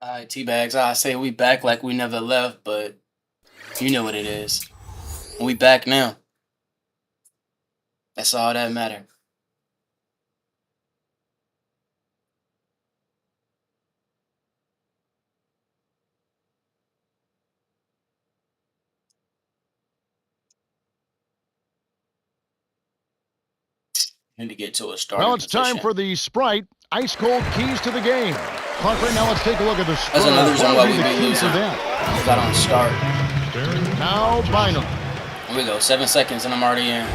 All right, T-Bags. I say we back like we never left, but you know what it is. We back now. That's all that matter. Need to get to a Well, starting it's time position. for the Sprite Ice Cold Keys to the game. Clark, right now let's take a look at the Spurs. That's another reason What why would we be be the keys to losing. that? Because I don't start. Now Bynum. Here we go. 7 seconds and I'm already in.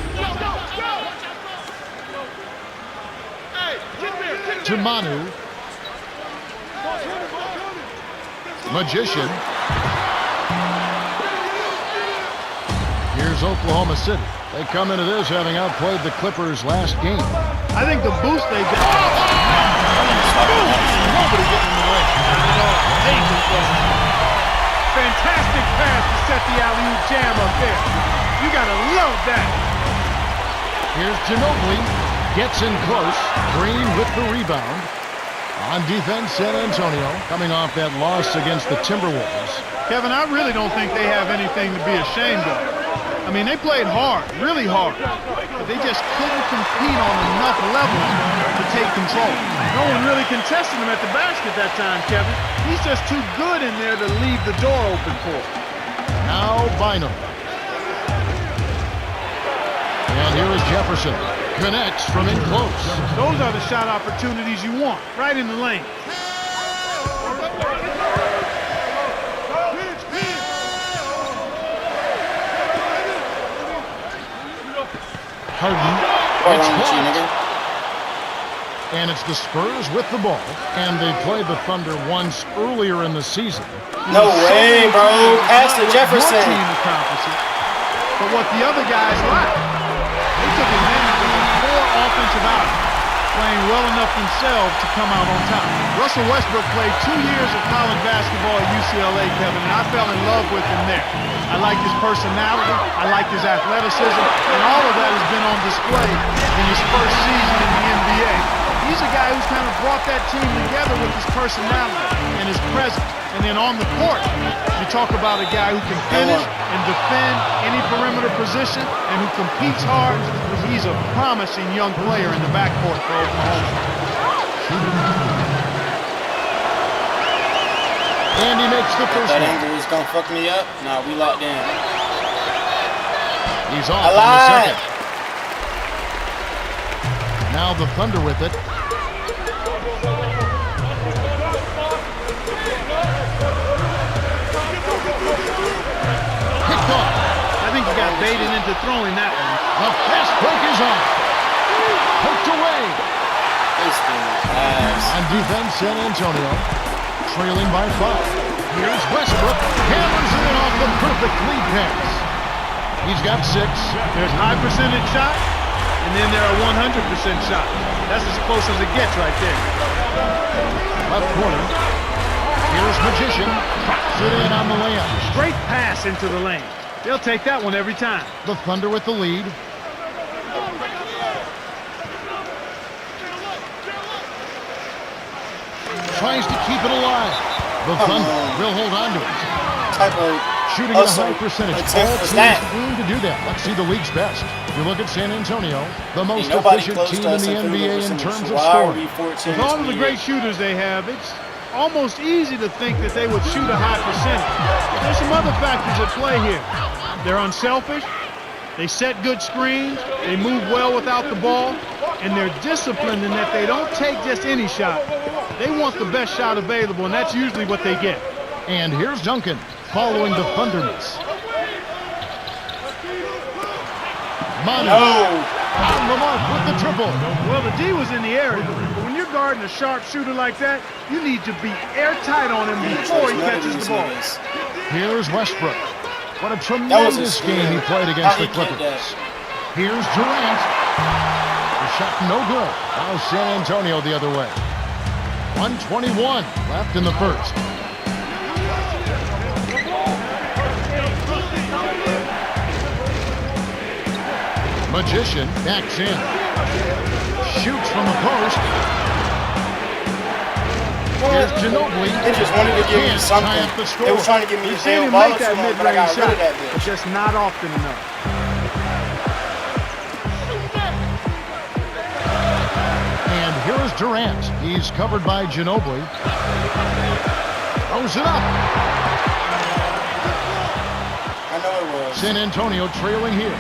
To Manu. Magician. Here's Oklahoma City. They come into this having outplayed the Clippers last game. I think the boost they got. Nobody getting in the way. Not at all. Amazing play. Fantastic pass to set the alley-oop jam up there. You gotta love that. Here's Ginobili. Gets in close. Green with the rebound. On defense, San Antonio coming off that loss against the Timberwolves. Kevin, I really don't think they have anything to be ashamed of. I mean, they played hard, really hard, but they just couldn't compete on enough levels to take control. No one really contested him at the basket that time, Kevin. He's just too good in there to leave the door open for him. Now Bynum. And here is Jefferson. Connects from in close. Those are the shot opportunities you want, right in the lane. Harden. What's It's wrong with you, blocked. nigga? And it's the Spurs with the ball. And they played the Thunder once earlier in the season. No way, bro. Pass to Your Jefferson. team accomplishes, but what the other guys lack. They took advantage of a poor offensive out, playing well enough themselves to come out on top. Russell Westbrook played 2 years of college basketball at UCLA, Kevin, and I fell in love with him there. I like his personality, I like his athleticism, and all of that has been on display in his first season in the NBA. He's a guy who's kind of brought that team together with his personality and his presence. And then on the court, you talk about a guy who can finish and defend any perimeter position and who competes hard. He's a promising young player in the backcourt for Oklahoma. And he makes the first That one. angle is gonna fuck me up. Nah, we locked in. He's off I on the lied. second. Now the Thunder with it. Picked off. I think he got baited into throwing that one. The fast break is on. Poked away. This dude ass. On defense, San Antonio trailing by 5. Here's Westbrook. Hammers it in off the perfect lead pass. He's got 6. There's high percentage shots, and then there are 100% shots. That's as close as it gets right there. Left corner. Here's Magician. Drops it in on the layup. Straight pass into the lane. They'll take that one every time. The Thunder with the lead. Tries to keep it alive. The Thunder will hold on to it. Type of Shooting at a hustle high percentage. attempt All was teams that? aim to do that. Let's see the league's best. You look at San Antonio, the most Nobody efficient close team to in us the in field goal NBA in percentage. terms of Why are scoring. we 14 With all of the 28? great shooters they have, it's almost easy to think that they would shoot a high percentage. But there's some other factors at play here. They're unselfish, they set good screens, they move well without the ball, and they're disciplined in that they don't take just any shot. They want the best shot available, and that's usually what they get. And here's Duncan following the Thunder miss. Manu on the mark with the triple. Well, the D was in the area, but when you're guarding a sharp shooter like that, you need to be airtight on him before he None of catches these the ball. niggas. Here's Westbrook. What a That was tremendous a game he screen. played How against he the get Clippers. Here's Durant. The shot no good. Now San Antonio the other way. 1:21 left in the first. Magician backs in. Shoots from the post. Here's Ginobili. They just wanted to give me Can't something. tie up the score. They were trying to give me We've a seen damn him ball make too that long, but I mid-range got rid shot, of that but bitch. just not often enough. And here's Durant. He's covered by Ginobili. Throws it up. I know it was. San Antonio trailing here.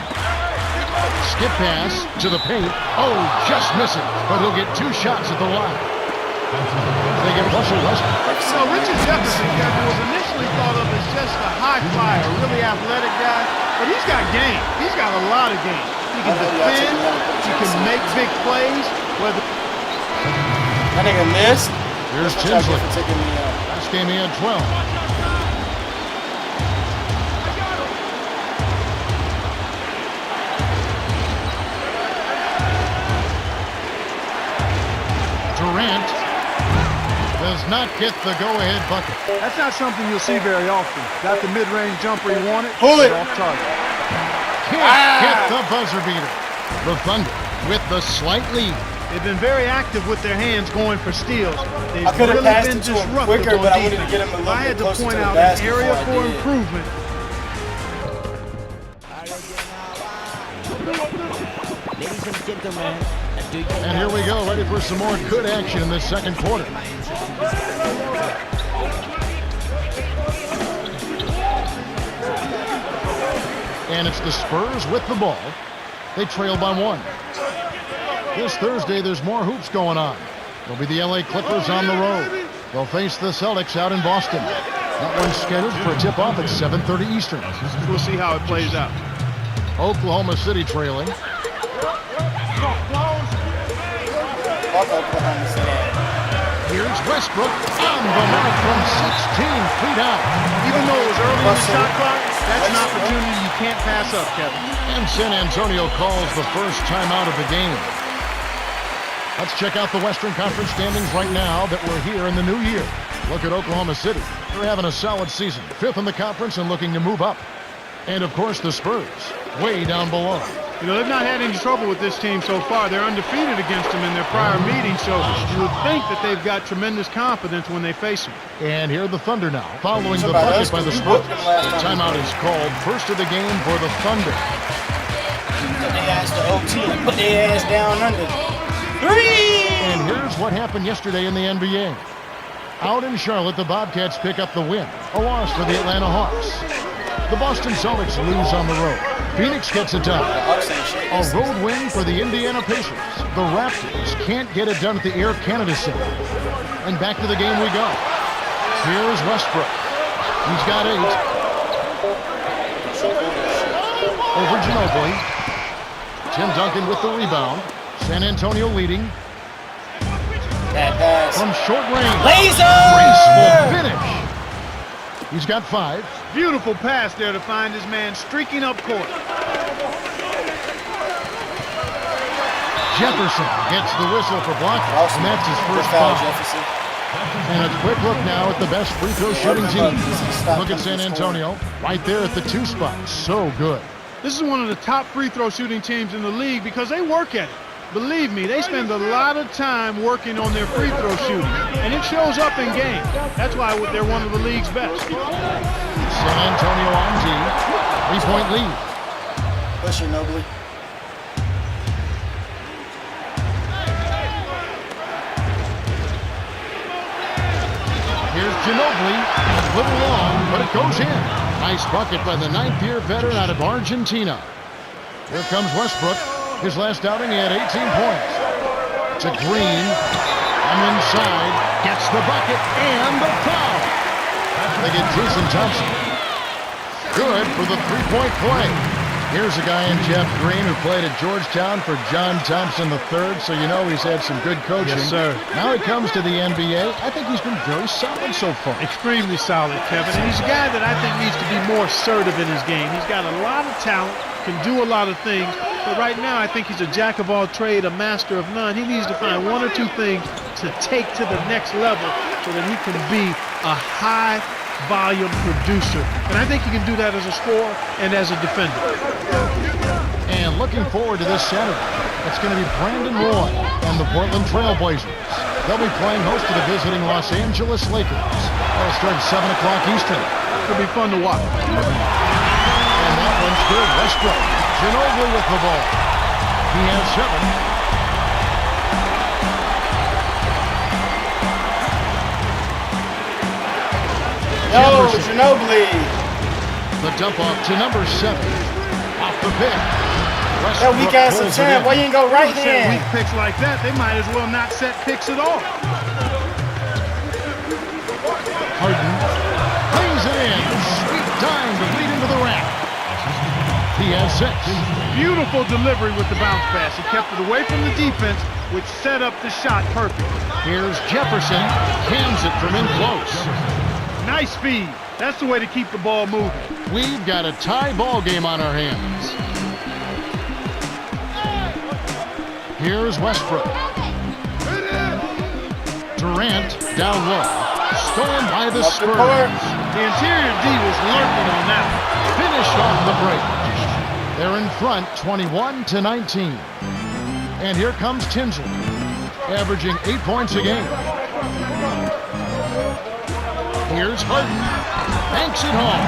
Skip pass to the paint. Oh, just missing. But he'll get 2 shots at the line. They get Russell Westbrook. So Richard Jefferson, Kevin, was initially thought of as just a high flyer, really athletic guy, but he's got game. He's got a lot of game. He can defend. He can make big plays. Whether That nigga missed. Here's Good job Tinsley. for taking me out. Last game he had 12. Durant does not get the go-ahead bucket. that's not something you'll see very often. Got the mid-range jumper he wanted. Pull it. Off target. Can't get the buzzer beater. The Thunder with the slight lead. They've been very active with their hands going for steals. They've I could have really passed been it to him disruptive quicker, on but I wanted to defense. get him a little If I bit had to closer point to the out basket an area before I for did. improvement. Ladies and gentlemen, do you And here we go, ready for some more good action in this second quarter. And it's the Spurs with the ball. They trail by 1. This Thursday, there's more hoops going on. It'll be the LA Clippers on the road. They'll face the Celtics out in Boston. That one's scheduled for a tip-off at 7:30 Eastern. We'll see how it plays out. Oklahoma City trailing. Fuck Oklahoma City. Here's Westbrook on the mark from 16 feet out. Even though it was early in the Russell. shot clock, that's an opportunity you can't pass up, Kevin. And San Antonio calls the first timeout of the game. Let's check out the Western Conference standings right now that we're here in the new year. Look at Oklahoma City. They're having a solid season. 5th in the conference and looking to move up. And, of course, the Spurs, way down below. You know, they've not had any trouble with this team so far. They're undefeated against them in their prior meetings, so you would think that they've got tremendous confidence when they face them. And here are the Thunder now, following the Somebody bucket else by the can Spurs. whoop them last time. Timeout is called. First of the game for the Thunder. Put their ass to OT and put their ass down under. 3! And here's what happened yesterday in the NBA. Out in Charlotte, the Bobcats pick up the win. A loss for the Atlanta Hawks. The Boston Celtics lose on the road. Phoenix gets it done. A road win for the Indiana Pacers. The Raptors can't get it done at the Air Canada Center. And back to the game we go. Here's Westbrook. He's got 8. Over Ginobili. Tim Duncan with the rebound. San Antonio leading. Bad pass. From short range. Laser! Graceful finish. He's got 5. Beautiful pass there to find his man streaking up court. Jefferson gets the whistle for blocking, Awesome. and that's his Good first foul, foul. Jefferson. And a quick look now at the best free throw shooting team. Look at San Stop. Antonio, right there at the 2 spot. So good. This is one of the top free throw shooting teams in the league because they work at it. Believe me, they spend a lot of time working on their free throw shooting, and it shows up in games. That's why they're one of the league's best. San Antonio on G. 3-point lead. Push it, Nobly. Here's Ginobili. A little long, but it goes in. Nice bucket by the 9th-year veteran out of Argentina. Here comes Westbrook. His last outing, he had 18 points. To Green. I'm inside. Gets the bucket and the foul. They get Jason Thompson. Good for the 3-point play. Here's a guy in Jeff Green who played at Georgetown for John Thompson III, so you know he's had some good coaching. Yes, sir. Now he comes to the NBA. I think he's been very solid so far. Extremely solid, Kevin. And he's a guy that I think needs to be more assertive in his game. He's got a lot of talent, can do a lot of things, but right now I think he's a jack of all trades, a master of none. He needs to find 1 or 2 things to take to the next level so that he can be a high volume producer. And I think he can do that as a scorer and as a defender. And looking forward to this Saturday, it's going to be Brandon Roy and the Portland Trail Blazers. They'll be playing host to the visiting Los Angeles Lakers. That'll start at 7 o'clock Eastern. It'll be fun to watch. And that one's good. Westbrook. Ginobili with the ball. He has 7. Yo, Ginobili. The dump off to number 7. Off the pick. That weak ass attempt. Why you ain't go right Set weak hand? picks like that, they might as well not set picks at all. Harden lays it in. Sweet dime to lead into the rack. He has 6. Beautiful delivery with the bounce pass. He kept it away from the defense, which set up the shot perfect. Here's Jefferson. Cans it from in close. Nice speed. That's the way to keep the ball moving. We've got a tie ball game on our hands. Here's Westbrook. Durant down low. Stolen by the Spurs. The interior D was lurking on that one. Finished off the break. They're in front 21-19. And here comes Tinsley, averaging 8 points a game. Here's Harden. Banks it home.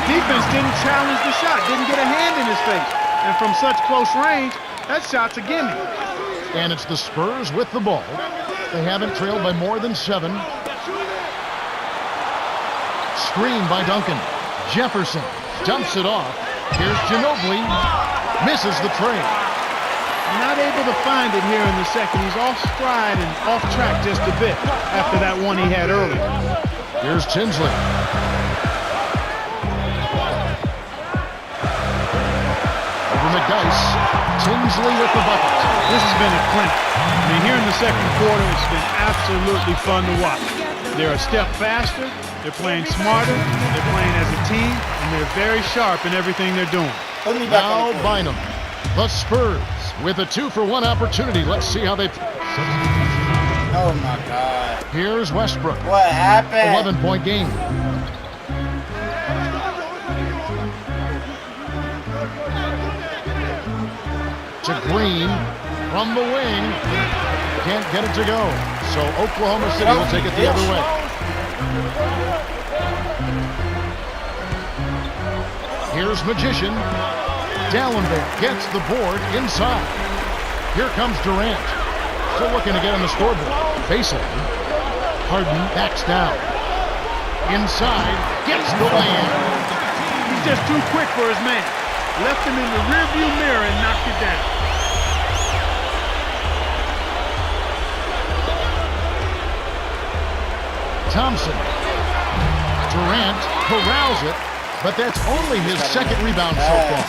Defense didn't challenge the shot, didn't get a hand in his face. And from such close range, that shot's a gimme. And it's the Spurs with the ball. They haven't trailed by more than 7. Screen by Duncan. Jefferson dumps it off. Here's Ginobili. Misses the trade. Not able to find it here in the second. He's off stride and off track just a bit after that one he had earlier. Here's Tinsley. Over McDyess. Tinsley with the bucket. This has been a clinic. I mean, here in the second quarter, it's been absolutely fun to watch. They're a step faster, they're playing smarter, they're playing as a team, and they're very sharp in everything they're doing. Put me back Now on the court. Bynum. The Spurs with a 2-for-1 opportunity. Let's see how they... Oh my God. Here's Westbrook. What happened? 11-point game. To Green from the wing. Can't get it to go. So Oklahoma City will take it the other way. Here's Magician. Dallenberg gets the board inside. Here comes Durant. Still looking to get on the scoreboard. Baseline. Harden backs down. Inside. Gets the land. He's just too quick for his man. Left him in the rearview mirror and knocked it down. Thompson. Durant corrals it, but that's only his second rebound so far.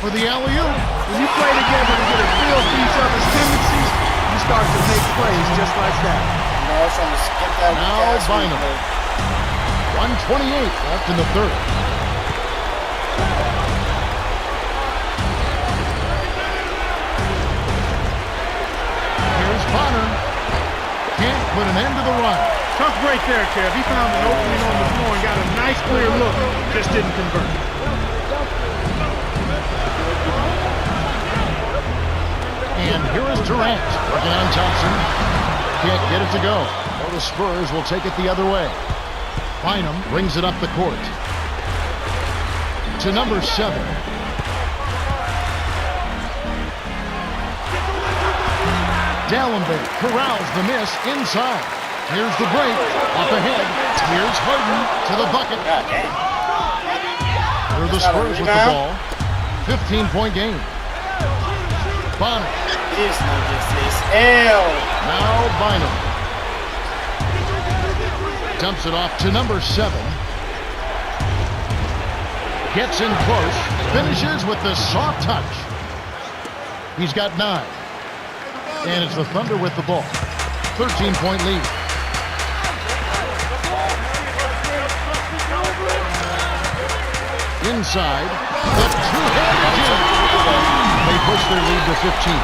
For the alley-oop. When you play together and get a feel for each other's tendencies, you start to make plays just like that. No, I was trying to skip that. Now gas Bynum. replay. 1:28 left in the third. Here's Bonner. Can't put an end to the run. Tough break there, Kev. He found an opening on the floor and got a nice clear look. Just didn't convert. And here is Durant working on Thompson. Can't get it to go. Well, the Spurs will take it the other way. Bynum brings it up the court. To number 7. Dallenberg corrals the miss inside. Here's the break. Up ahead. Here's Harden to the bucket. God damn. Here are the Spurs with the ball. 15-point game. Bonner. This nigga is L. Now Bynum. Dumps it off to number 7. Gets in close. Finishes with the soft touch. He's got 9. And it's the Thunder with the ball. 13-point lead. Inside. The two-handed jam. They push their lead to 15.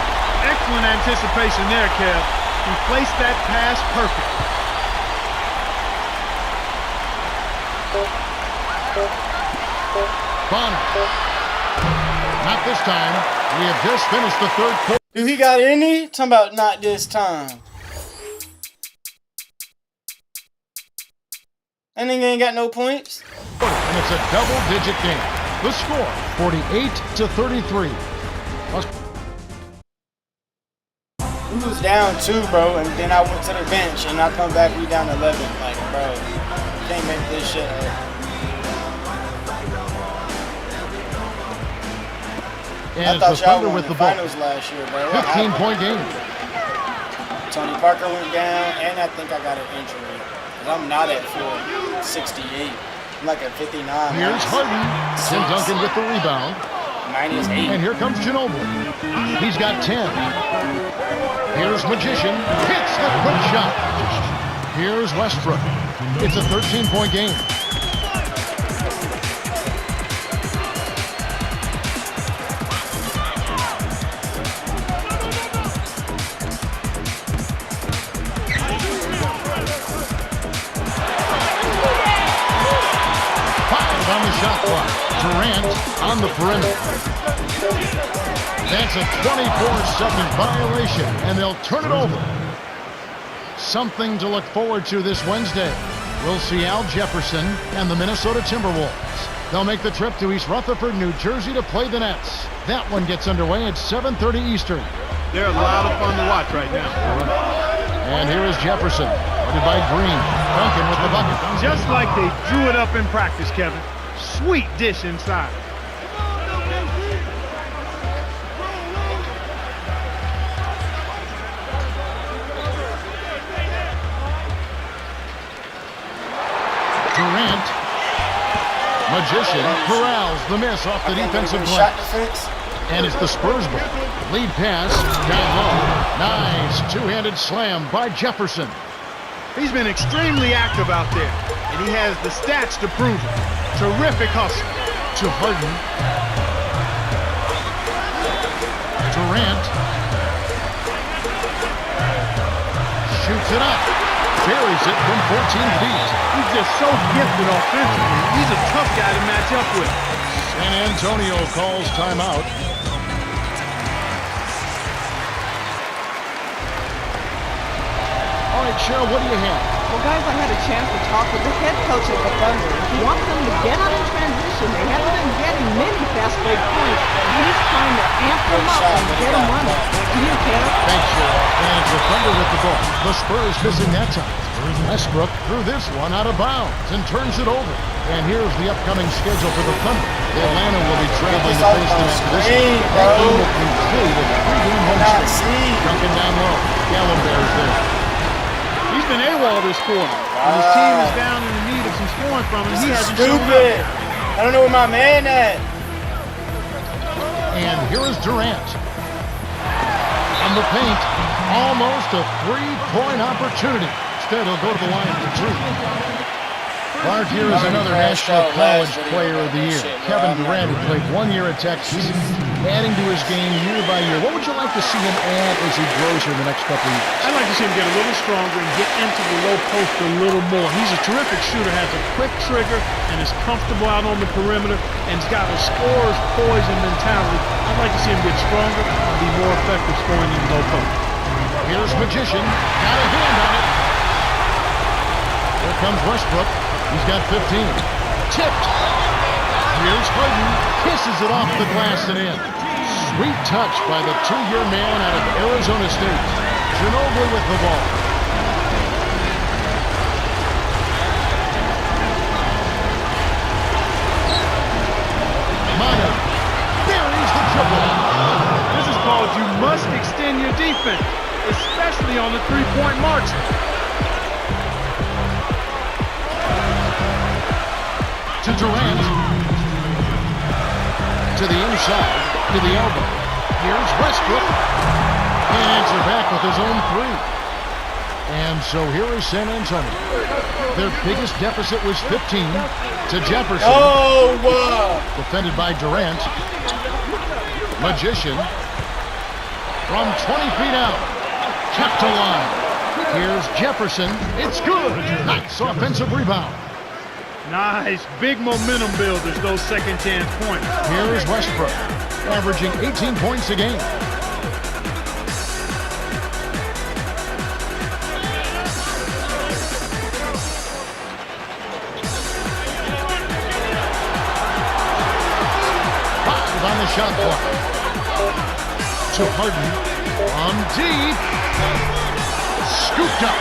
Excellent anticipation there, Kev. He placed that pass perfect. Bonner. Not this time. We have just finished the third quarter. Do he got any? Talking about not this time. That nigga ain't got no points. And it's a double-digit game. The score, 48-33. We was down 2, bro, and then I went to the bench, and I come back, we down 11. Like, bro, can't make this shit up. And I it's thought the y'all Thunder won with the the ball. finals last year, bro. What 15-point game. Tony Parker went down, and I think I got an injury. I'm not at 468. I'm like at 59. Here's Harden. Tim Duncan with the rebound. -8. And here comes Ginobili. He's got 10. Here's Magician. Hits the quick shot. Here's Westbrook. It's a 13-point game. On the shot clock. Durant on the perimeter. That's a 24-second violation, and they'll turn it over. Something to look forward to this Wednesday. We'll see Al Jefferson and the Minnesota Timberwolves. They'll make the trip to East Rutherford, New Jersey to play the Nets. That one gets underway at 7:30 Eastern. They're a lot of fun to watch right now. And here is Jefferson, guarded by Green. Duncan with the bucket. Just like they drew it up in practice, Kevin. Sweet dish inside. Durant. Magician corrals the miss off the defensive shot glass. defense. And it's the Spurs ball. Lead pass down low. Nice two-handed slam by Jefferson. He's been extremely active out there, and he has the stats to prove it. Terrific hustle. To Harden. Durant. Shoots it up. Buries it from 14 feet. He's just so gifted offensively. He's a tough guy to match up with. San Antonio calls timeout. All right, Cheryl, what do you have? Well, guys, I had a chance to talk with the head coach of the Thunder. He wants them to get out in transition. They haven't been getting many fast break points, but he's trying to amp them up and get them running. To you, Caleb. Thanks, Cheryl. And it's the Thunder with the ball. The Spurs missing that time. Westbrook threw this one out of bounds and turns it over. And here's the upcoming schedule for the Thunder. Atlanta will be traveling to face them after this one. That game will conclude a 3-game home streak. Duncan down low. Gallenberg's there. He's been AWOL this quarter. When his team is down in the need of some scoring from him, he hasn't shown up. Stupid. I don't know where my man at. And here is Durant. On the paint, almost a 3-point opportunity. Instead, he'll go to the line for 2. Bart here is another National College Player of the Year. Kevin Durant, who played 1 year at Texas, adding to his game year by year. What would you like to see him add as he grows here in the next couple of years? I'd like to see him get a little stronger and get into the low post a little more. He's a terrific shooter, has a quick trigger, and is comfortable out on the perimeter, and he's got a scorer's poise and mentality. I'd like to see him get stronger and be more effective scoring in the low post. Here's Magician. Got a hand on it. Here comes Westbrook. He's got 15. Tipped. Here's Harden. Kisses it off the glass and in. Sweet touch by the 2-year man out of Arizona State. Ginobili with the ball. Manu buries the triple. This is called you must extend your defense, especially on the three-point margin. To Durant. To the inside. To the elbow. Here's Westbrook. He answers back with his own 3. And so here is San Antonio. Their biggest deficit was 15 to Jefferson. Oh, wow. Defended by Durant. Magician. From 20 feet out. Kept alive. Here's Jefferson. It's good. Nice offensive rebound. Nice, big momentum builders, those second chance points. Here is Westbrook, averaging 18 points a game. clock. To Harden. On deep. Scooped up.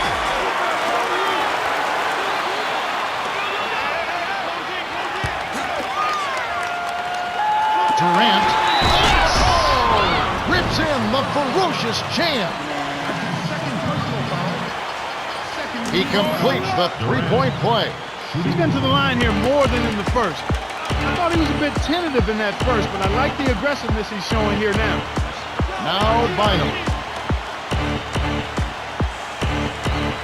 Durant. Oh! Rips in the ferocious jam. He completes the three-point play. He's been to the line here more than in the first. I thought he was a bit tentative in that first, but I like the aggressiveness he's showing here now. Now Bynum.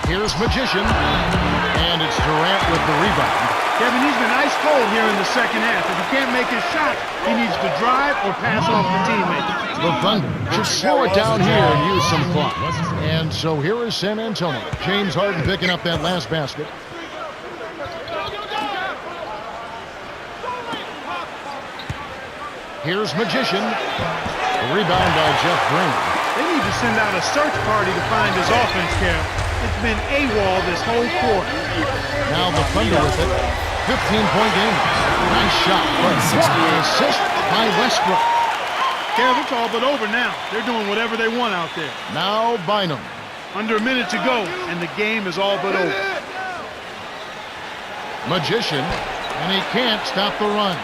Here's Magician. And it's Durant with the rebound. Kevin, he's been ice cold here in the second half. If he can't make his shot, he needs to drive or pass off the teammate. The Thunder should slow it down here and use some clock. And so here is San Antonio. James Harden picking up that last basket. Here's Magician. The rebound by Jeff Green. They need to send out a search party to find his offense, Kev. It's been AWOL this whole quarter. Now the Thunder with it. 15-point game. Nice shot. Assist by Westbrook. Kev, it's all but over now. They're doing whatever they want out there. Now Bynum. Under a minute to go, and the game is all but over. Magician, and he can't stop the run.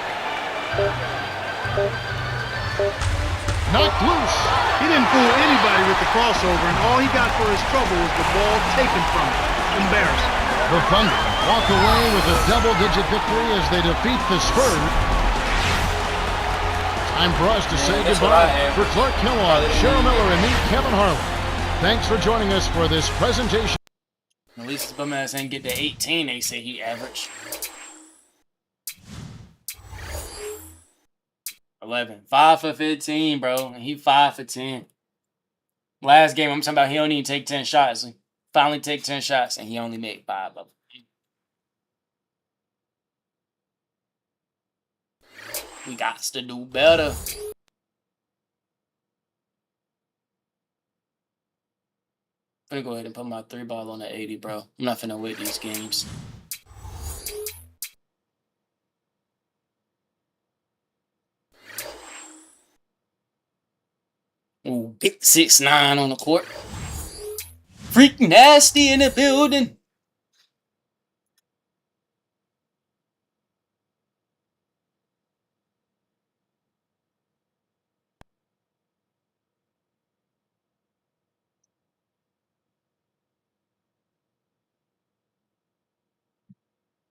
Knocked loose. He didn't fool anybody with the crossover, and all he got for his trouble was the ball taken from him. Embarrassing. The Thunder walk away with a double-digit victory as they defeat the Spurs. Time for us to say goodbye. For Clark Kellogg, Cheryl Miller, and me, Kevin Harlan. Thanks for joining us for this presentation. At least his bum ass ain't get to 18, they say he averaged. 11. 5 for 15, bro. And he 5 for 10. Last game, I'm talking about he don't even take 10 shots. He finally take 10 shots, and he only made 5 of them. We got to do better. I'm gonna go ahead and put my 3-ball on the 80, bro. I'm not finna wait these games. Ooh, big 6'9" on the court. Freak nasty in the building.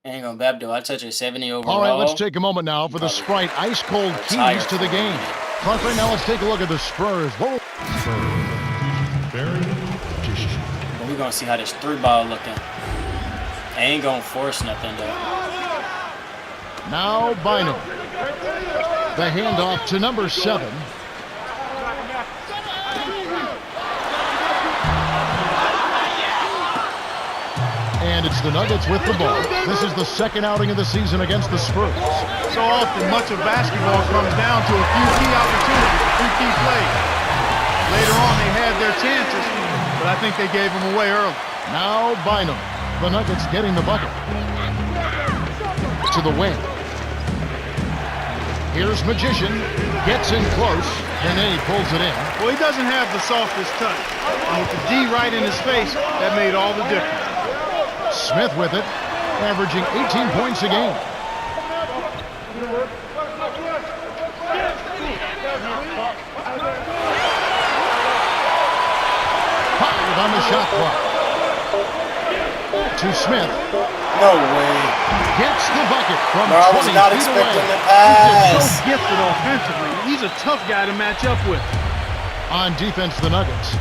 Ain't gonna bab though. I touch a 70 overall. All right, let's take a moment now for the Sprite Ice Cold Keys to the game. Clark, right now let's take a look at the Spurs. Whoa. But we're gonna see how this 3-ball looking. I ain't gonna force nothing though. Now Bynum. The handoff to number 7. And it's the Nuggets with the ball. This is the second outing of the season against the Spurs. So often, much of basketball comes down to a few key opportunities, a few key plays. Later on, they had their chances, but I think they gave them away early. Now Bynum. The Nuggets getting the bucket. To the wing. Here's Magician. Gets in close, and then he pulls it in. Well, he doesn't have the softest touch. And with the D right in his face, that made all the difference. Smith with it, averaging 18 points a game. Five on the shot clock. To Smith. No way. Gets the bucket from Bro, I was 20 not feet expecting away. the pass. So gifted offensively. He's a tough guy to match up with. On defense, the Nuggets.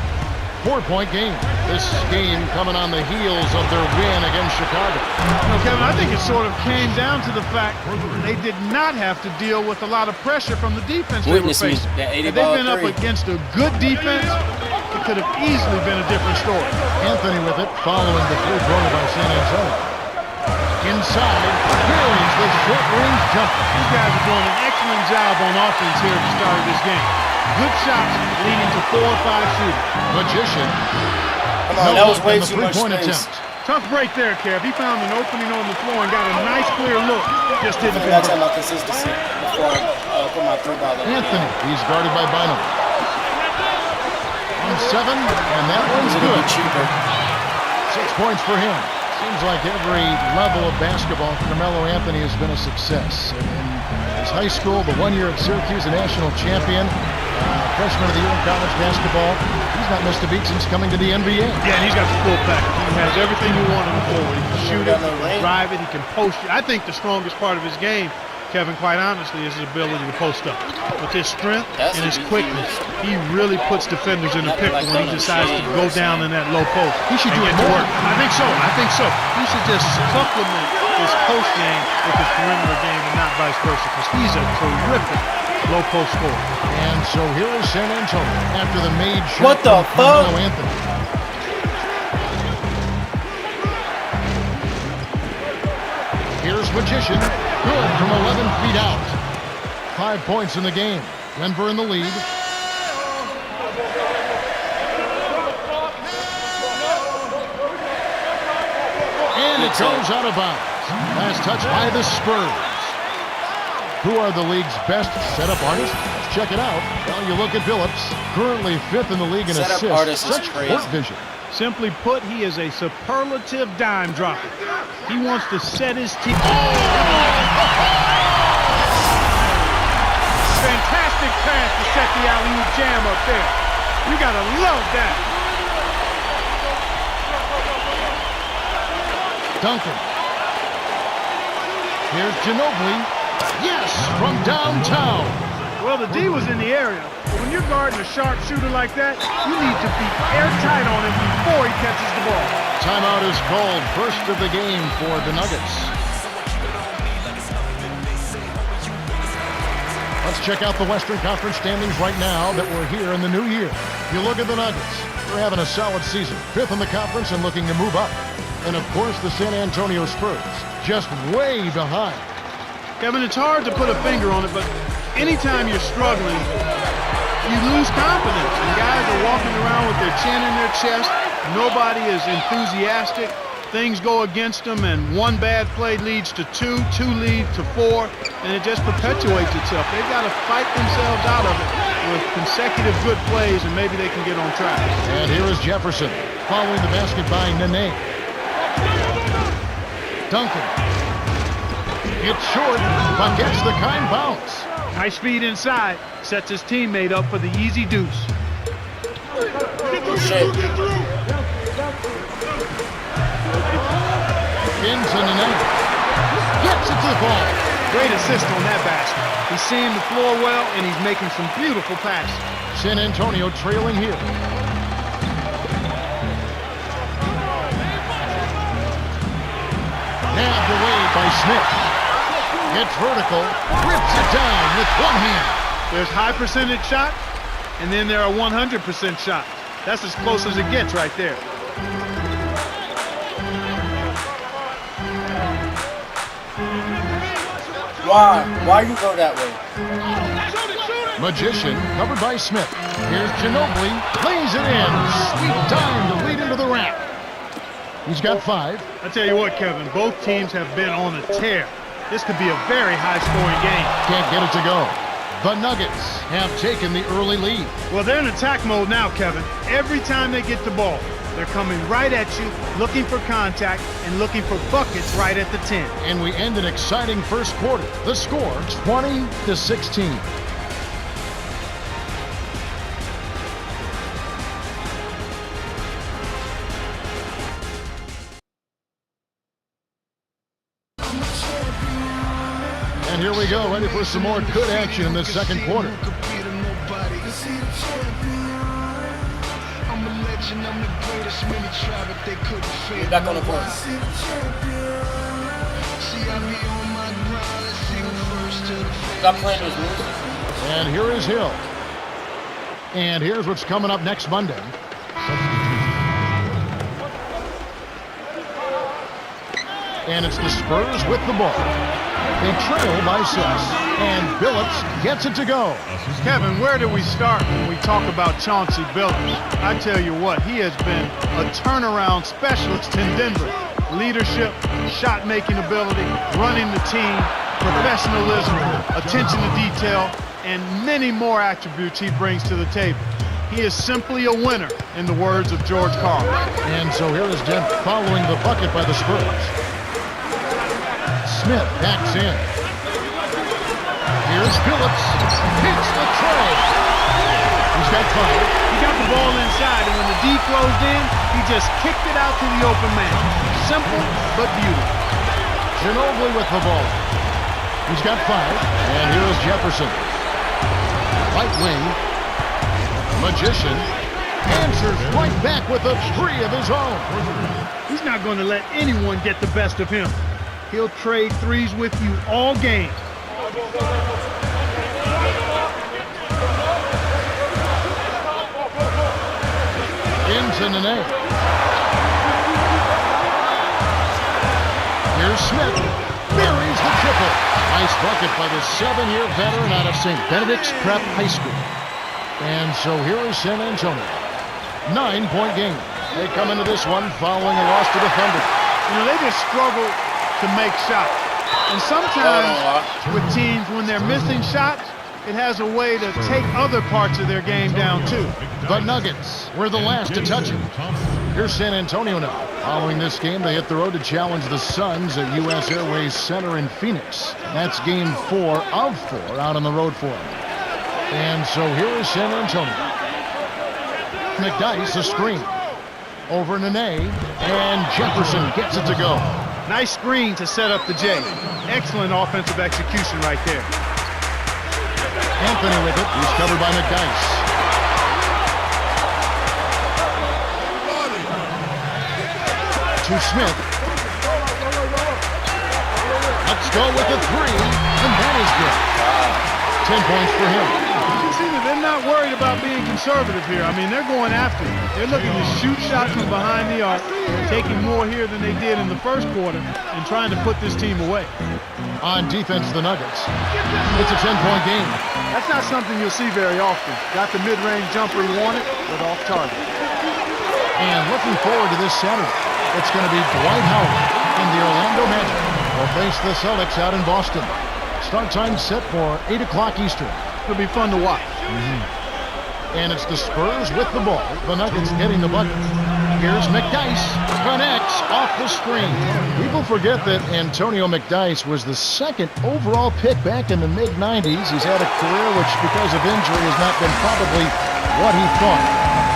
4-point game. This game coming on the heels of their win against Chicago. You know, Kevin, I think it sort of came down to the fact they did not have to deal with a lot of pressure from the defense they were Witness me, facing. that 80 Had they ball been up 3. against a good defense, it could have easily been a different story. Anthony with it, following the free throw by San Antonio. Inside, buries the short-range jumper. These guys are doing an excellent job on offense here at the start of this game. Good shots leading to 4 or 5 shooters. Magician. Come on, that was way too much three-point space. attempt. Tough break there, Kev. He found an opening on the floor and got a nice clear look. Just I didn't think that's convert. my consistency before I put my 3-ball in. Anthony, he's guarded by Bynum. On 7, and that one's It's gonna good. be cheaper. 6 points for him. Seems like every level of basketball, Carmelo Anthony has been a success. In his high school, the 1 year at Syracuse, a national champion, freshman of the year in college basketball. He's not missed a beat since coming to the NBA. Yeah, and he's got the full package. He has everything you want in the forward. He can shoot it, he can drive it, he can post it. I think the strongest part of his game, Kevin, quite honestly, is his ability to post up. With his strength and his quickness, he really puts defenders in the pickle when he decides to go down in that low post. He should do it to more. work. I think so. He should just supplement his post game with his perimeter game and not vice versa, because he's a terrific low post scorer. And so here is San Antonio after the made shot What the from Carmelo fuck? Anthony. Here's Magician. Good from 11 feet out. 5 points in the game. Denver in the lead. And it goes out of bounds. Last touch by the Spurs. Who are the league's best setup artists? Let's check it out. Well, you look at Phillips, currently 5th in the league in Setup assists. artist is Such crazy. court vision. Simply put, he is a superlative dime dropper. He wants to set his team. Fantastic pass to set the alley-oop jam up there. You gotta love that. Duncan. Here's Ginobili. Yes, from downtown. Well, the D was in the area. But when you're guarding a sharpshooter like that, you need to be airtight on him before he catches the ball. Timeout is called. First of the game for the Nuggets. Let's check out the Western Conference standings right now that we're here in the new year. You look at the Nuggets. They're having a solid season. 5th in the conference and looking to move up. And, of course, the San Antonio Spurs, just way behind. Kevin, it's hard to put a finger on it, but anytime you're struggling, you lose confidence. And guys are walking around with their chin in their chest. Nobody is enthusiastic. Things go against them, and one bad play leads to two lead to 4, and it just perpetuates itself. They've got to fight themselves out of it with consecutive good plays, and maybe they can get on track. And here is Jefferson following the basket by Nene. Duncan. It's short, but gets the kind bounce. Nice feed inside. Sets his teammate up for the easy deuce. Into Nene. Gets it to the ball. Great assist on that basket. He's seeing the floor well, and he's making some beautiful passes. San Antonio trailing here. Nabbed away by Smith. It's vertical. Rips it down with one hand. There's high percentage shots, and then there are 100% shots. That's as close as it gets right there. Why you go that way? Magician covered by Smith. Here's Ginobili. Lays it in. Sweet time to lead into the rack. He's got 5. I tell you what, Kevin, both teams have been on a tear. This could be a very high-scoring game. Can't get it to go. The Nuggets have taken the early lead. Well, they're in attack mode now, Kevin. Every time they get the ball, they're coming right at you, looking for contact, and looking for buckets right at the 10. And we end an exciting first quarter. The score, 20-16. And here we go, ready for some more good action in the second quarter. Get back on the court. Stop playing those moves. And here is Hill. And here's what's coming up next Monday. And it's the Spurs with the ball. They trail by 6. And Billups gets it to go. Kevin, where do we start when we talk about Chauncey Billups? I tell you what, he has been a turnaround specialist in Denver. Leadership, shot-making ability, running the team, professionalism, attention to detail, and many more attributes he brings to the table. He is simply a winner, in the words of George Carlin. And so here is Denver following the bucket by the Spurs. Smith backs in. Here's Billups. Hits the tray. He's got 5. He got the ball inside, and when the D closed in, he just kicked it out to the open man. Simple, but beautiful. Ginobili with the ball. He's got 5. And here is Jefferson. Right wing. Magician answers right back with a 3 of his own. He's not going to let anyone get the best of him. He'll trade threes with you all game. Into Nene. Here's Smith. Buries the triple. Nice bucket by the 7-year veteran out of St. Benedict's Prep High School. And so here is San Antonio. 9-point game. They come into this one following a loss to the Thunder. You know, they just struggle to make shots. And sometimes with teams, when they're missing shots, it has a way to take other parts of their game down too. The Nuggets were the last to touch it. Here's San Antonio now. Following this game, they hit the road to challenge the Suns at U.S. Airways Center in Phoenix. That's game 4 of 4 out on the road for them. And so here is San Antonio. McDyess, a screen. Over Nene, and Jefferson gets it to go. Nice screen to set up the J. Excellent offensive execution right there. Anthony with it. He's covered by McDyess. To Smith. Let's go with the 3, and that is good. 10 points for him. You see that they're not worried about being conservative here. I mean, they're going after it. They're looking to shoot shots from behind the arc, taking more here than they did in the first quarter, and trying to put this team away. On defense, the Nuggets. It's a 10-point game. That's not something you'll see very often. Got the mid-range jumper he wanted, but off target. And looking forward to this Saturday, it's going to be Dwight Howard and the Orlando Magic will face the Celtics out in Boston. Start time set for 8 o'clock Eastern. It'll be fun to watch. And it's the Spurs with the ball. The Nuggets getting the bucket. Here's McDyess. Connects off the screen. People forget that Antonio McDyess was the 2nd overall pick back in the mid-90s. He's had a career which, because of injury, has not been probably what he thought.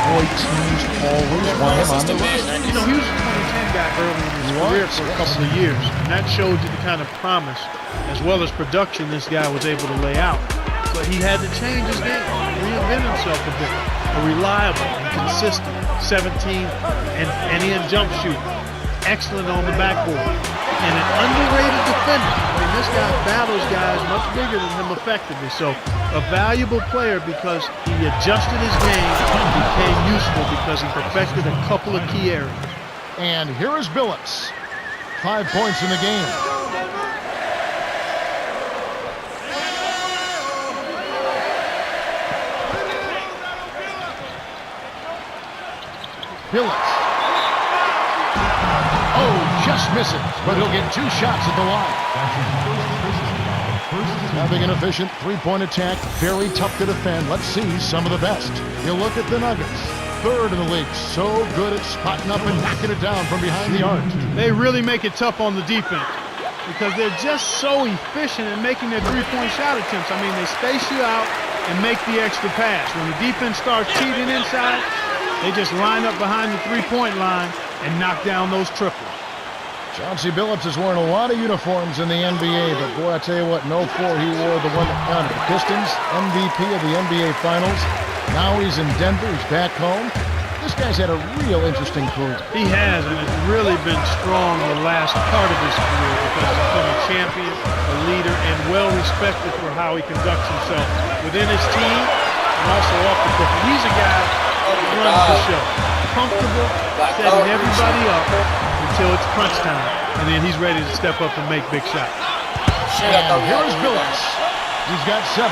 Boy, teams always want him on the roster. You know, he was a 2010 guy early in his career for a couple of years. And that showed you the kind of promise as well as production this guy was able to lay out. But he had to change his game, reinvent himself a bit. A reliable and consistent 17 and in jump shooting. Excellent on the backboard. And an underrated defender. I mean, this guy battles guys much bigger than him effectively. So a valuable player because he adjusted his game, became useful because he perfected a couple of key areas. And here is Billups. 5 points in the game. Billups. Oh, just misses, but he'll get 2 shots at the line. Having an efficient 3-point attack, very tough to defend. Let's see some of the best. You look at the Nuggets, 3rd in the league, so good at spotting up and knocking it down from behind the arc. They really make it tough on the defense because they're just so efficient in making their 3-point shot attempts. I mean, they space you out and make the extra pass. When the defense starts cheating inside, they just line up behind the 3-point line and knock down those triples. Chauncey Billups has worn a lot of uniforms in the NBA, but boy, I tell you what, in 04 he wore the one that counted. The Pistons, MVP of the NBA Finals. Now he's in Denver, he's back home. This guy's had a real interesting career. He has, and it's really been strong the last part of his career because he's been a champion, a leader, and well-respected for how he conducts himself within his team and also off the court. He's a guy who runs the show. Comfortable, setting everybody up until it's crunch time, and then he's ready to step up and make big shots. And here's Billups. He's got 7.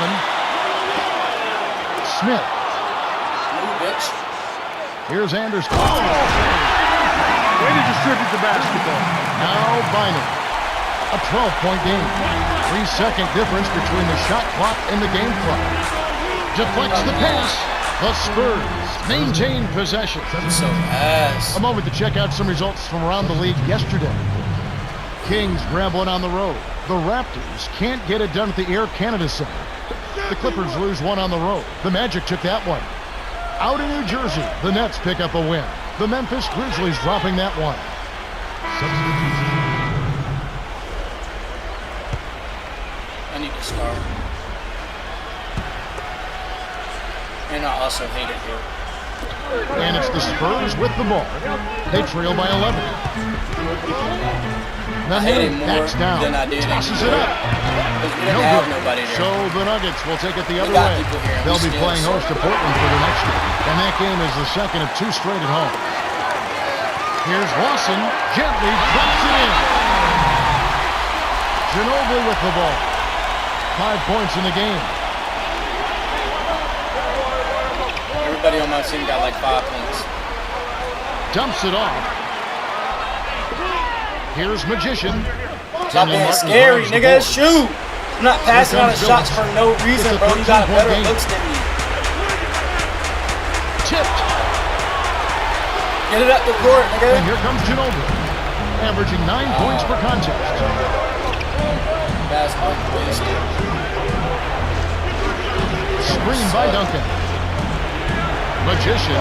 Smith. Move, bitch. Here's Anderson. Way to distribute the basketball. Now Bynum. A 12-point game. 3-second difference between the shot clock and the game clock. Deflects the pass. The Spurs maintain possession. So ass. A moment to check out some results from around the league yesterday. Kings grab one on the road. The Raptors can't get it done at the Air Canada Center. The Clippers lose one on the road. The Magic took that one. Out in New Jersey, the Nets pick up a win. The Memphis Grizzlies dropping that one. I need to start. And I also hate it here. And it's the Spurs with the ball. They trail by 11. The hate it more backs down. than I did Tosses it up. Because we didn't No have good. nobody there. So the Nuggets will take it the other got way. people here, and They'll we be still playing host to Portland for the next game. And that game is the second of 2 straight at home. Here's Lawson. Gently drops it in. Ginobili with the ball. 5 points in the game. Everybody on my team got like 5 points. Dumps it off. Here's Magician. Stop Kenyon being Martin scary, grabs the nigga. ball. Shoot. I'm not passing out of comes shots Phillips. for no reason, It's a bro. You got 13-point better game. looks than me. Tipped. Get it up the court, And nigga. here comes Ginobili. Averaging 9 points per contest. That's unwasted. Screen by Duncan. Magician.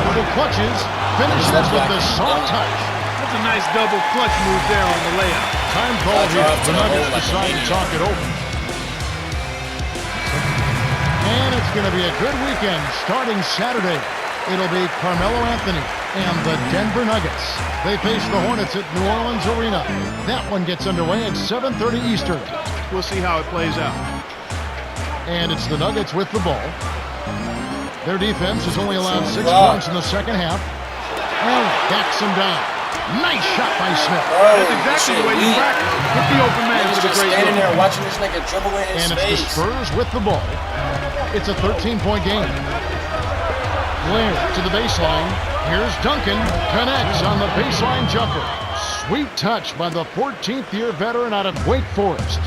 Double clutches. Finishes with the soft touch. That's a nice double clutch move there on the layup. Time called here. Drive to The the Nuggets hole like a decide to maniac. talk it over. And it's going to be a good weekend starting Saturday. It'll be Carmelo Anthony and the Denver Nuggets. They face the Hornets at New Orleans Arena. That one gets underway at 7:30 Eastern. We'll see how it plays out. And it's the Nuggets with the ball. Their defense has only allowed 6 Wow. points in the second half. Allen backs him down. Nice shot by Smith. Bro, That's this exactly shit the way you weak. practice. Hit the open man Niggas with a just great standing look. there watching this nigga dribble in his And it's the face. Spurs with the ball. It's a 13-point game. Blair to the baseline. Here's Duncan. Connects on the baseline jumper. Sweet touch by the 14th-year veteran out of Wake Forest.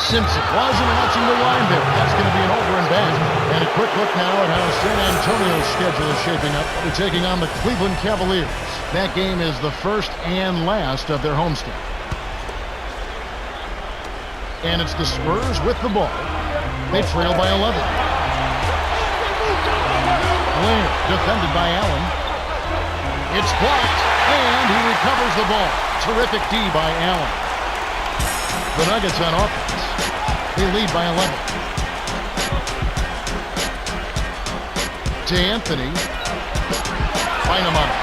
Simpson wasn't watching the line there. That's going to be an over and back. And a quick look now at how San Antonio's schedule is shaping up. They're taking on the Cleveland Cavaliers. That game is the first and last of their homestand. And it's the Spurs with the ball. They trail by 11. Blair defended by Allen. It's blocked, and he recovers the ball. Terrific D by Allen. The Nuggets on offense. They lead by 11. To Anthony. Bynum on it.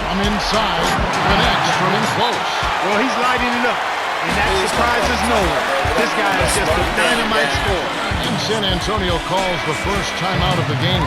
From inside. Connects from in close. Well, he's lighting it up, and that surprises no one. This guy is just a dynamite scorer. And San Antonio calls the first timeout of the game.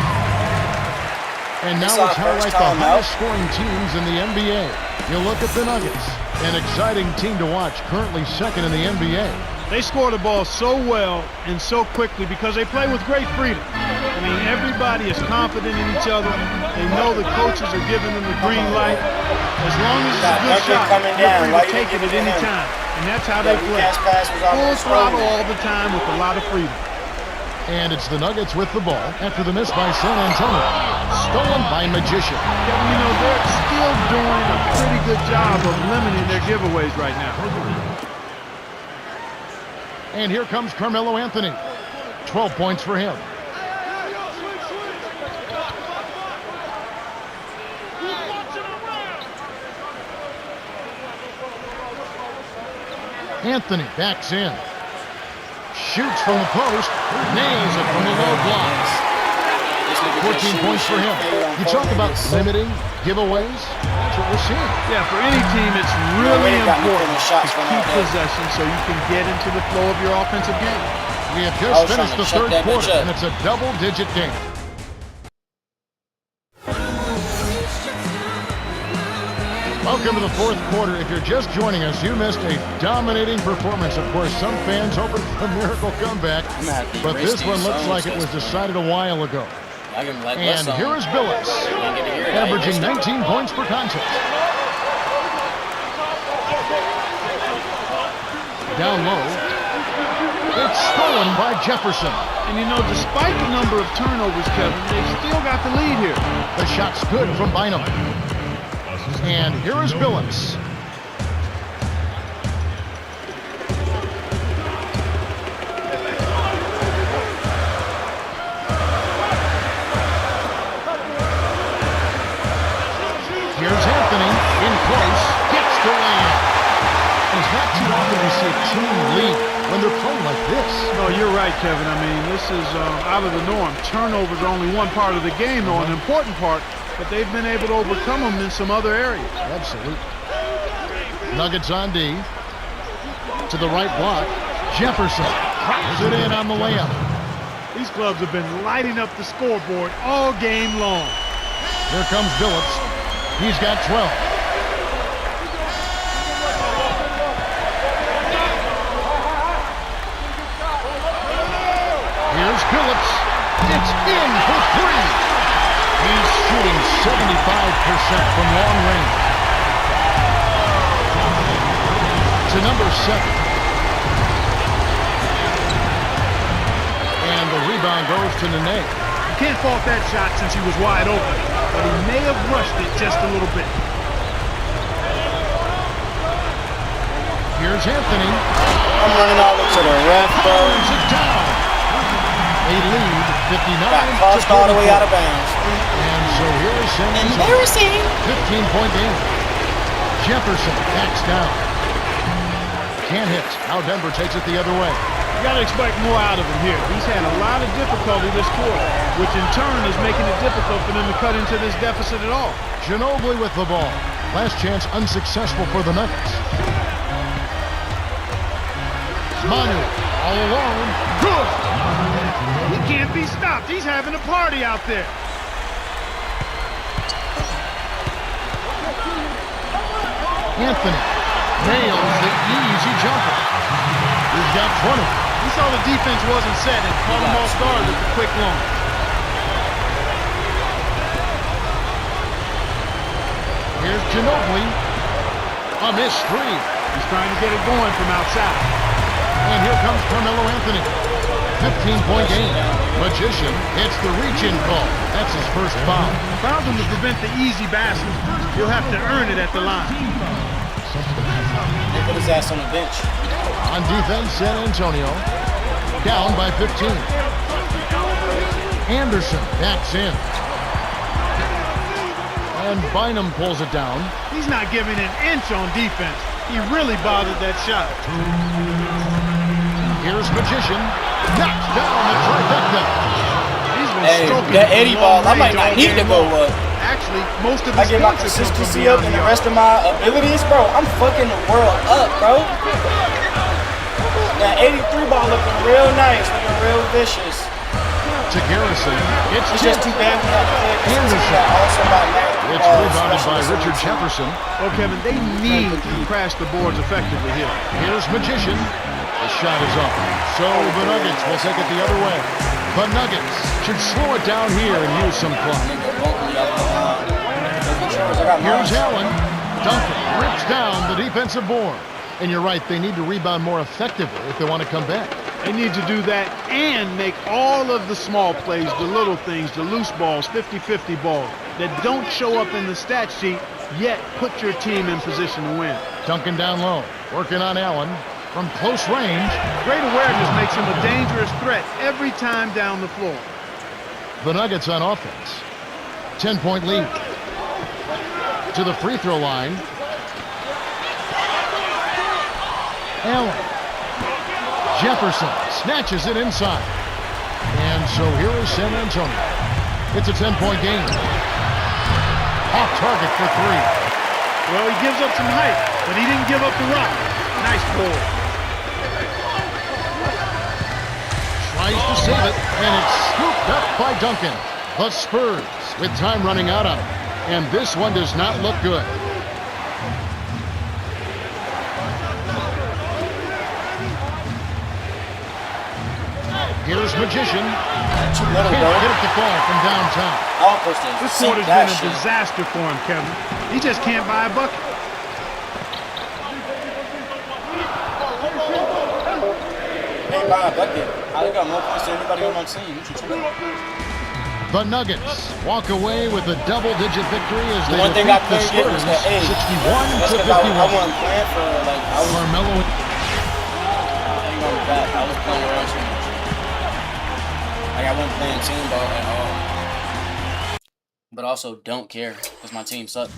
And now It's our let's highlight first the timeout. highest scoring teams in the NBA. You look at the Nuggets, an exciting team to watch, currently second in the NBA. They score the ball so well and so quickly because they play with great freedom. I mean, everybody is confident in each other. They know the coaches are giving them the green light. As long as it's a good Duncan shot, coming they're down. free Why to you take it didn't at give it any to him? time. And that's how they play. Pass was Full almost throttle stolen. all the time with a lot of freedom. And it's the Nuggets with the ball after the miss by San Antonio. Stolen by Magician. You know, they're still doing a pretty good job of limiting their giveaways right now. And here comes Carmelo Anthony. 12 points for him. Anthony backs in. Shoots from the post. Nails it from the low block. 14 points for him. You talk about limiting giveaways. That's what we're seeing. Yeah, for any team, it's really They got me important putting shots to from keep out there. possession so you can get into the flow of your offensive game. We have I just was finished trying to the shut third that bitch quarter, up. and it's a double-digit game. A Welcome to the fourth quarter. If you're just joining us, you missed a dominating performance. Of course, some fans hoping for a miracle comeback, but this one looks like it was decided a while ago. And here is Billups, averaging 19 points per contest. Down low, it's stolen by Jefferson. And you know, despite the number of turnovers, Kevin, they've still got the lead here. The shot's good from Bynum. And here is Billups. Here's Anthony in close, gets the layup. It's not too often we see a team lead when they're playing like this. No, you're right, Kevin. I mean, this is out of the norm. Turnovers are only one part of the game, though, an important part, but they've been able to overcome them in some other areas. Absolutely. Nuggets on D. To the right block. Jefferson cracks it in on the layup. These clubs have been lighting up the scoreboard all game long. Here comes Billups. He's got 12. Here's Billups. It's in for three. He's shooting 75% from long range. To number 7. And the rebound goes to Nene. You can't fault that shot since he was wide open, but he may have rushed it just a little bit. Here's Anthony. I'm running all up to the ref, bro. Turns it down. They lead 59 Got crossed all the way out of bounds. And so here is Simmons. Embarrassing. 15-point game. Jefferson backs down. Can't hit. Now Denver takes it the other way. You got to expect more out of him here. He's had a lot of difficulty this quarter, which in turn is making it difficult for them to cut into this deficit at all. Ginobili with the ball. Last chance unsuccessful for the Nuggets. Manu all alone. Good. He can't be stopped. He's having a party out there. Anthony nails the easy jumper. He's got 20. He saw the defense wasn't set and caught him off guard with the quick long. Here's Ginobili. A missed three. He's trying to get it going from outside. And here comes Carmelo Anthony. 15-point game. Magician hits the reach-in call. That's his first foul. Fouled him to prevent the easy basket. He'll have to earn it at the line. They put his ass on the bench. On defense, San Antonio down by 15. Anderson backs in. And Bynum pulls it down. He's not giving an inch on defense. He really bothered that shot. Here's Magician. Knocks down the trifecta. He's been Hey, stroking that it 80 from ball, long I might range not all need game to go long. up. Actually, most of If I his get my points have come from consistency beyond up and the arc. rest of my abilities, bro, I'm fucking the world up, bro. That 83 ball looking real nice, looking real vicious. To Garrison. It's just too bad we have to play against a team that also got married. It's rebounded by Richard Jefferson. Well, Kevin, they need to crash the boards effectively here. Here's Magician. The shot is up. So the Nuggets will take it the other way. The Nuggets should slow it down here and use some clock. Here's Allen. Duncan rips down the defensive board. And you're right, they need to rebound more effectively if they want to come back. They need to do that and make all of the small plays, the little things, the loose balls, 50-50 balls that don't show up in the stat sheet, yet put your team in position to win. Duncan down low, working on Allen from close range. Great awareness makes him a dangerous threat every time down the floor. The Nuggets on offense. 10-point lead. To the free throw line. Allen. Jefferson snatches it inside. And so here is San Antonio. It's a 10-point game. Off target for three. Well, he gives up some height, but he didn't give up the rock. Nice pull. Tries to save it, and it's scooped up by Duncan. The Spurs with time running out on them. And this one does not look good. Here's Magician. Too little, Can't bro. get it to fall from downtown. I'll push this. This Sink quarter's that been a shit. disaster for him, Kevin. He just can't buy a bucket. Hey, buy a bucket. I got more points than anybody on my team. What you talking about? The Nuggets walk away with a double-digit victory as The they one thing I defeat the couldn't get was Spurs, the A. 61 That's to because I 51. wasn't playing for, like, I was Carmelo. hanging on the back. I was playing around too much. Like, I wasn't playing team ball at all. But also don't care because my team sucked.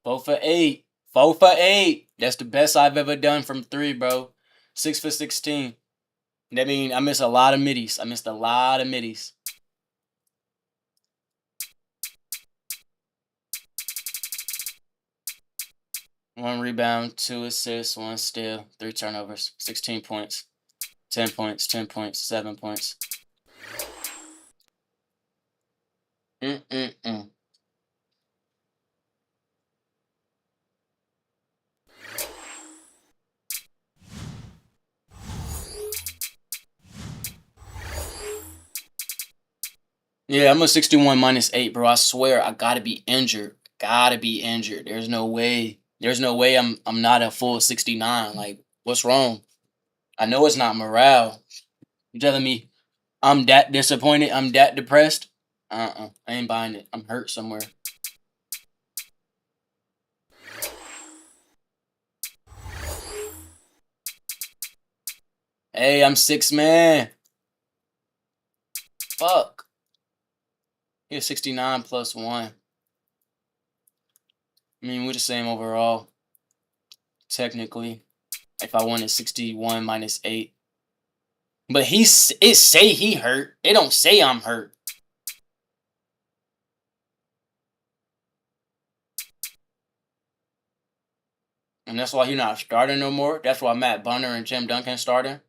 4 for 8. 4 for 8. That's the best I've ever done from 3, bro. 6 for 16. That means I missed a lot of middies. I missed a lot of middies. One rebound, 2 assists, 1 steal, 3 turnovers, 16 points, 10 points, 10 points, 7 points. Mm-mm-mm. Yeah, I'm a 61 minus 8, bro. I swear I gotta be injured. Gotta be injured. There's no way. There's no way I'm not a full 69. Like, what's wrong? I know it's not morale. You telling me I'm that disappointed? I'm that depressed? I ain't buying it. I'm hurt somewhere. Hey, I'm 6 man. Fuck. Here's 69 plus 1. I mean, we're the same overall. Technically. If I wanted 61 minus 8. But it say he hurt. It don't say I'm hurt. And that's why he's not starting no more. That's why Matt Bunner and Jim Duncan starting.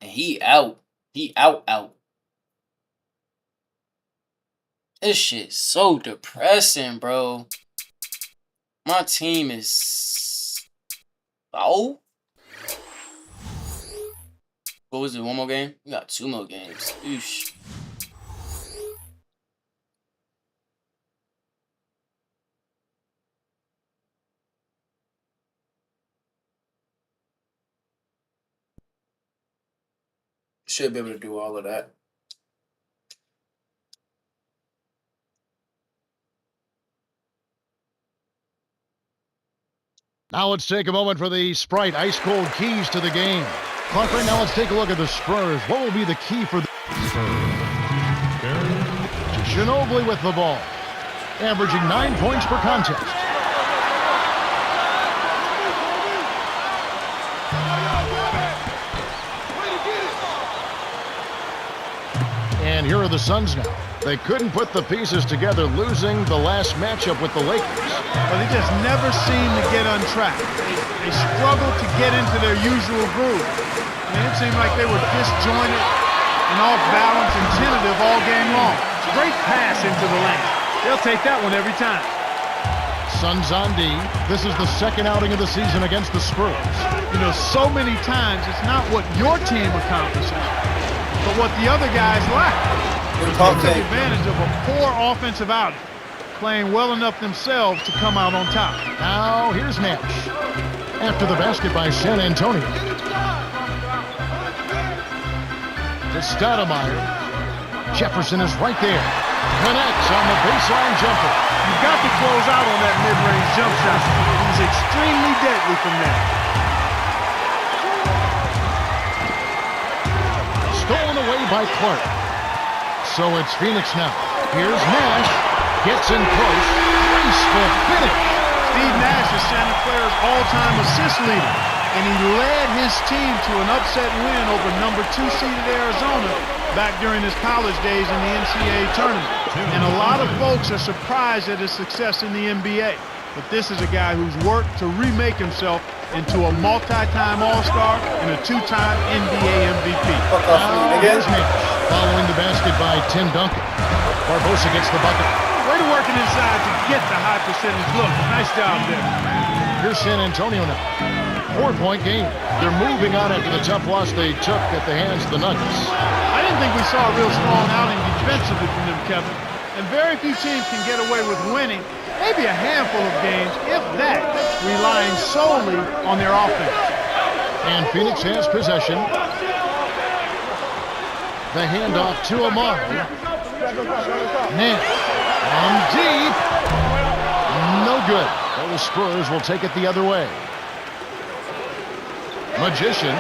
And he out. He out. This shit's so depressing, bro. My team is... Oh? What was it? 1 more game? We got 2 more games. Oosh. Should be able to do all of that. Now let's take a moment for the Sprite Ice Cold keys to the game. Clark, right now let's take a look at the Spurs. What will be the key for the Spurs? Ginobili with the ball, averaging 9 points per contest. And here are the Suns now. They couldn't put the pieces together, losing the last matchup with the Lakers. But they just never seem to get on track. They struggle to get into their usual groove. I mean, it seemed like they were disjointed and off balance and tentative all game long. Great pass into the lane. They'll take that one every time. Suns on D. This is the second outing of the season against the Spurs. You know, so many times it's not what your team accomplishes, but what the other guys lack. They took advantage of a poor offensive outing, playing well enough themselves to come out on top. Now, here's Nash. After the basket by San Antonio. To Stoudemire. Jefferson is right there. Connects on the baseline jumper. You've got to close out on that mid-range jump shot. He's extremely deadly from there. Stolen away by Clark. So it's Phoenix now. Here's Nash. Gets in close. Graceful finish. Steve Nash is Santa Clara's all-time assist leader, and he led his team to an upset win over number 2 seeded Arizona back during his college days in the NCAA tournament. And a lot of folks are surprised at his success in the NBA. But this is a guy who's worked to remake himself into a multi-time All-Star and a 2-time NBA MVP. Now, here's Nash. Following the basket by Tim Duncan. Barbosa gets the bucket. Way to work it inside to get the high percentage look. Nice job there. Here's San Antonio now. 4-point game. They're moving on after the tough loss they took at the hands of the Nuggets. I didn't think we saw a real strong outing defensively from them, Kevin. And very few teams can get away with winning, maybe a handful of games, if that, relying solely on their offense. And Phoenix has possession. The handoff to Amari. Nance from deep. No good. Well, the Spurs will take it the other way. Magician.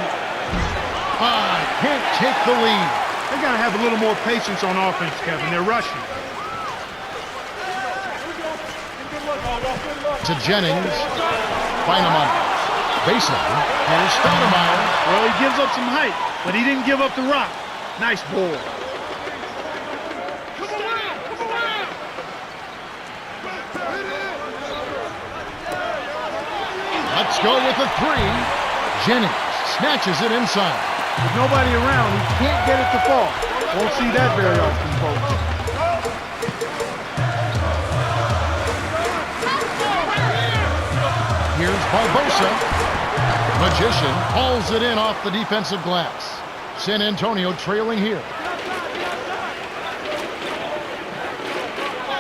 Can't take the lead. They got to have a little more patience on offense, Kevin. They're rushing. To Jennings. Bynum. Baseline. Here's Stoudemire. Well, he gives up some height, but he didn't give up the rock. Nice ball. Let's go with a three. Jennings snatches it inside. With nobody around, he can't get it to fall. Won't see that very often, folks. Here's Barbosa. Magician hauls it in off the defensive glass. San Antonio trailing here.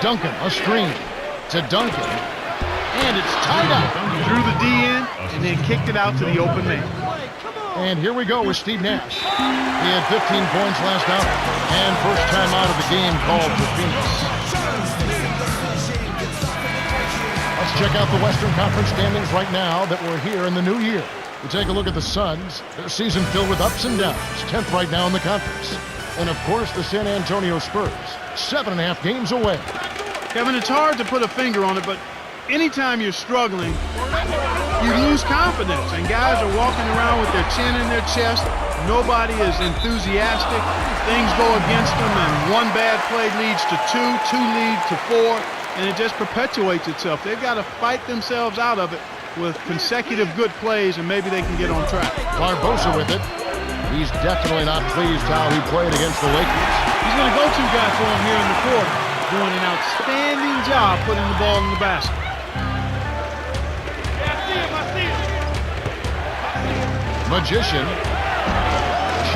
Duncan, a screen to Duncan. And it's tied up. He drew the D in and then kicked it out to the open man. And here we go with Steve Nash. He had 15 points last out. And first time out of the game called for Phoenix. Let's check out the Western Conference standings right now that we're here in the new year. We take a look at the Suns. Their season filled with ups and downs. 10th right now in the conference. And, of course, the San Antonio Spurs. 7.5 games away. Kevin, it's hard to put a finger on it, but anytime you're struggling, you lose confidence. And guys are walking around with their chin in their chest. Nobody is enthusiastic. Things go against them, and one bad play leads to two lead to four, and it just perpetuates itself. They've got to fight themselves out of it with consecutive good plays, and maybe they can get on track. Barbosa with it. He's definitely not pleased how he played against the Lakers. He's going to go to guy for him here in the quarter. Doing an outstanding job putting the ball in the basket. Magician.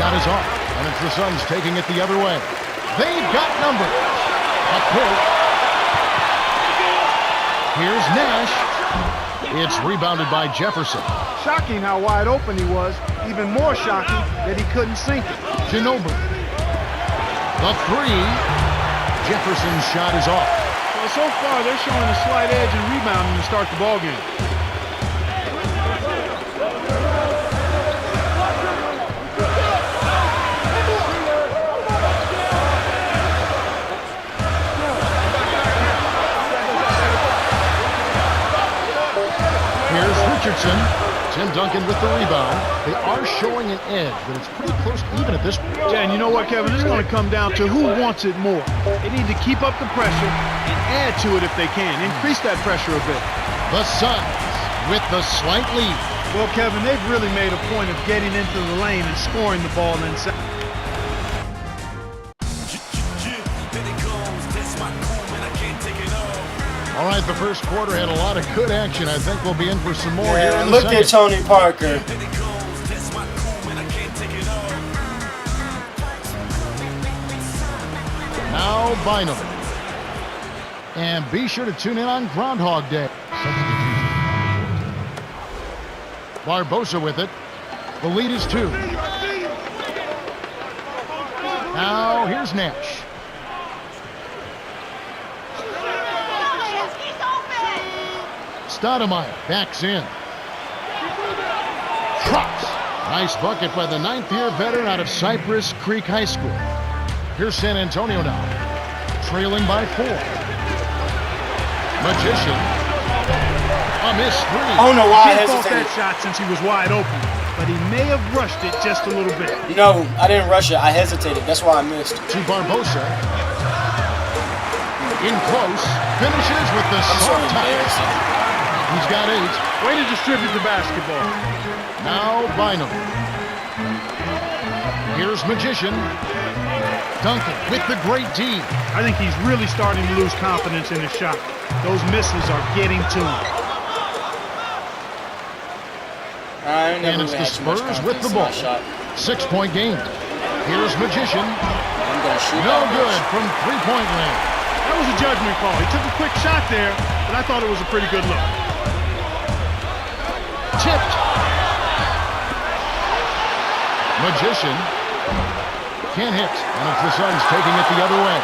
Shot is off, and it's the Suns taking it the other way. They've got numbers. Up court. Here's Nash. It's rebounded by Jefferson. Shocking how wide open he was. Even more shocking that he couldn't sink it. Ginobili. The three. Jefferson's shot is off. Well, so far they're showing a slight edge in rebounding to start the ball game. Here's Richardson. Tim Duncan with the rebound. They are showing an edge, but it's pretty close to even at this point. Yeah, and you know what, Kevin? It's going to come down to who wants it more. They need to keep up the pressure and add to it if they can. Increase that pressure a bit. The Suns with the slight lead. Well, Kevin, they've really made a point of getting into the lane and scoring the ball inside. All right, the first quarter had a lot of good action. I think we'll be in for some more here in the look second. at Tony Parker. Now Bynum. And be sure to tune in on Groundhog Day. Barbosa with it. The lead is 2. Now here's Nash. Stoudemire backs in. Drops. Nice bucket by the 9th-year veteran out of Cypress Creek High School. Here's San Antonio now, trailing by 4. Magician. A missed 3. I don't know why I He fought hesitated. that shot since he was wide open, but he may have rushed it just a little bit. No, I didn't rush it. I hesitated. That's why I missed. To Barbosa. In close. Finishes with the I'm so soft touch. embarrassed. He's got 8. Way to distribute the basketball. Now Bynum. Here's Magician. Duncan with the great D. I think he's really starting to lose confidence in his shot. Those misses are getting to him. And it's the Spurs with the ball. 6-point game. Here's Magician. I'm gonna shoot. No good from three-point range. That was a judgment call. He took a quick shot there, but I thought it was a pretty good look. Tipped. Magician can't hit, and it's the Suns taking it the other way.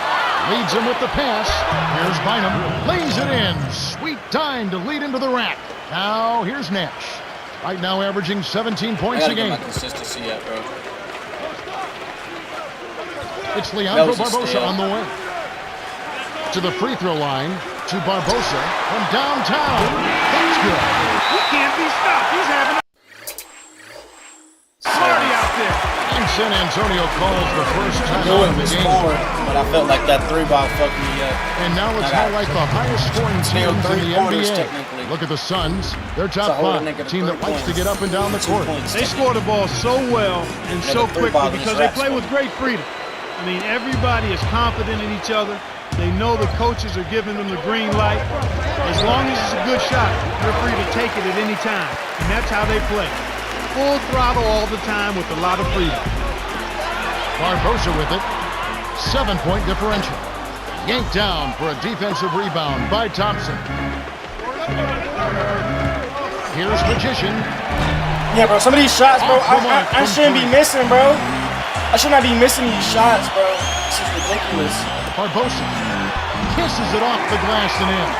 Leads him with the pass. Here's Bynum. Lays it in. Sweet time to lead into the rack. Now here's Nash. Right now averaging 17 points a game. My consistency up, bro. It's Leandro That was a Barbosa steal. on the way. To the free throw line. To Barbosa from downtown. That's good. He can't be stopped. He's having a party out there. And San Antonio calls the first time Knew out it of the was game. scoring, but I felt like that 3-ball fucked me up. And now let's I got highlight the highest scoring still teams in 3 the quarters NBA. technically. Look at the Suns. They're So top hold a 5. nigga to Team that 3 likes to points. get up and down the 2 court. points. They score the ball so well and so Another 3 quickly ball because against they Raps, play bro. with great freedom. I mean, everybody is confident in each other. They know the coaches are giving them the green light. As long as it's a good shot, you're free to take it at any time. And that's how they play. Full throttle all the time with a lot of freedom. Barbosa with it. 7-point differential. Yanked down for a defensive rebound by Thompson. Here's Magician. Yeah, bro. Some of these shots, bro, Oh, come on, I shouldn't be from missing, bro. I should not be missing these shots, bro. This is ridiculous. Barbosa kisses it off the glass and in.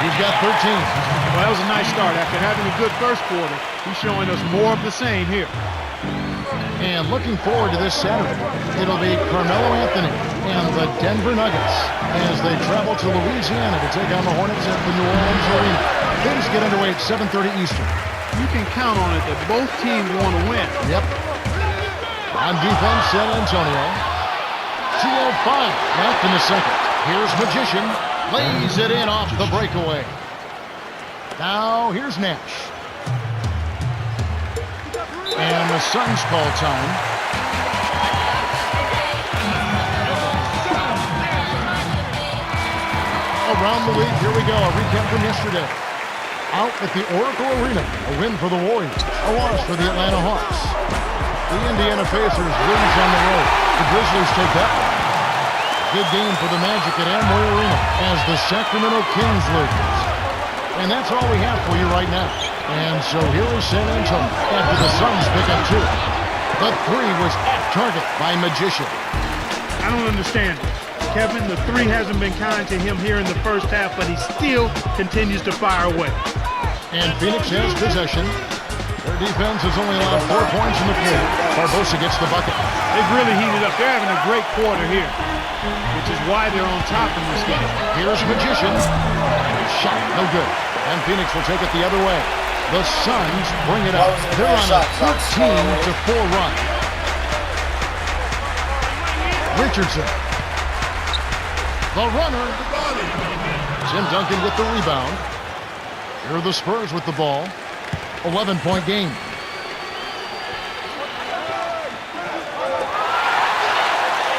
He's got 13. Well, that was a nice start. After having a good first quarter, he's showing us more of the same here. And looking forward to this Saturday, it'll be Carmelo Anthony and the Denver Nuggets as they travel to Louisiana to take on the Hornets at the New Orleans Arena. Things get underway at 7:30 Eastern. You can count on it that both teams want to win. Yep. On defense, San Antonio. 2:05 left in the second. Here's Magician. Lays it in off the breakaway. Now here's Nash. And the Suns call time. Around the league, here we go. A recap from yesterday. Out at the Oracle Arena, a win for the Warriors, a loss for the Atlanta Hawks. The Indiana Pacers lose on the road. The Grizzlies take that one. Good game for the Magic at Amway Arena as the Sacramento Kings lose. And that's all we have for you right now. And so here is San Antonio after the Suns pick up 2. The 3 was at target by Magician. I don't understand it. Kevin, the 3 hasn't been kind to him here in the first half, but he still continues to fire away. And Phoenix has possession. Their defense has only allowed 4 points in the quarter. Barbosa gets the bucket. They've really heated up. They're having a great quarter here, which is why they're on top in this game. Here's Magician. Shot, no good. And Phoenix will take it the other way. The Suns bring it up. They're on a 13-4 run. Richardson. The runner. Tim Duncan with the rebound. Here are the Spurs with the ball. 11-point game.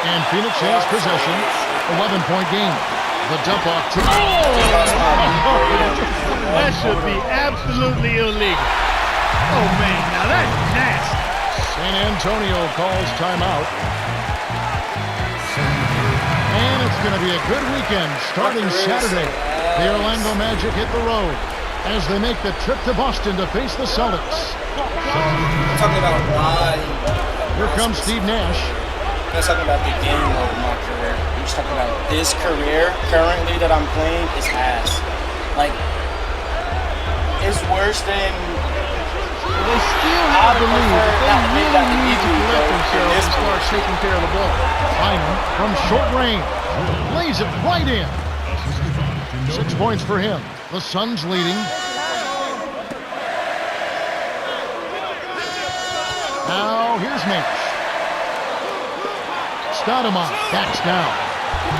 And Phoenix has possession. 11-point game. The dump off to... That should be absolutely illegal. Oh, man, now that's nasty. San Antonio calls timeout. And it's going to be a good weekend starting Saturday. The Orlando Magic hit the road as they make the trip to Boston to face the Celtics. I'm talking about why. Here comes Steve Nash. I'm not talking about the game of my career. I'm just talking about this career currently that I'm playing is ass. Like, it's worse than. They still have the lead, but they really need to collect themselves and start taking care of the ball. Bynum from short range. Lays it right in. 6 points for him. The Suns leading. Now here's Nash. Stoudemire backs down.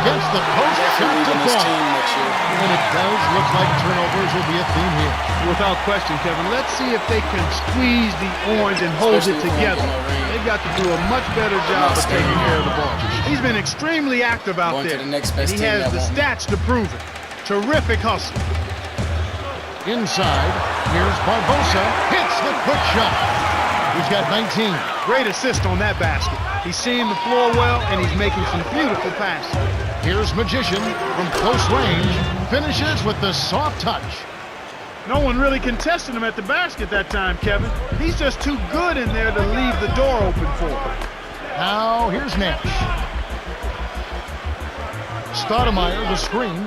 Gets the post shot Definitely to leaving this fall. team next year. And it does look like turnovers will be a theme here. Without question, Kevin. Let's see if they can squeeze the orange and hold Especially it if they don't together. get no ring. They've got to do a much better job not of taking staying care here. of the ball. He's been extremely active out Going to there. the next And best he team has that the won't. stats to prove it. Terrific hustle. Inside, here's Barbosa. Hits the quick shot. He's got 19. Great assist on that basket. He's seeing the floor well, and he's making some beautiful passes. Here's Magician from close range. Finishes with the soft touch. No one really contested him at the basket that time, Kevin. He's just too good in there to leave the door open for him. Now, here's Nash. Stoudemire, the screen.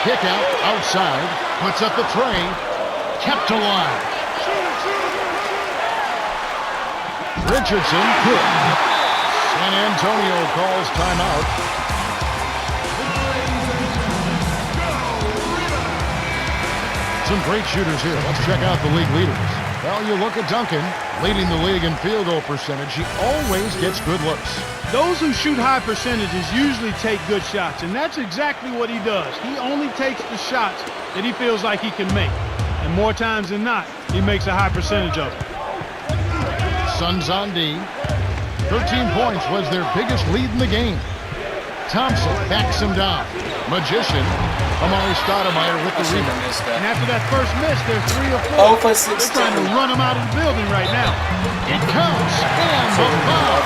Kick out, outside. Puts up the tray. Kept alive. Richardson, good. San Antonio calls timeout. Some great shooters here. Let's check out the league leaders. Well, you look at Duncan, leading the league in field goal percentage. He always gets good looks. Those who shoot high percentages usually take good shots, and that's exactly what he does. He only takes the shots that he feels like he can make. And more times than not, he makes a high percentage of them. Suns on D. 13 points was their biggest lead in the game. Thompson backs him down. Magician. Amari Stoudemire with the rebound. And after that first miss, they're 3 or 4. Oh, for They're trying to 16. run him out of the building right now. It counts. And the foul.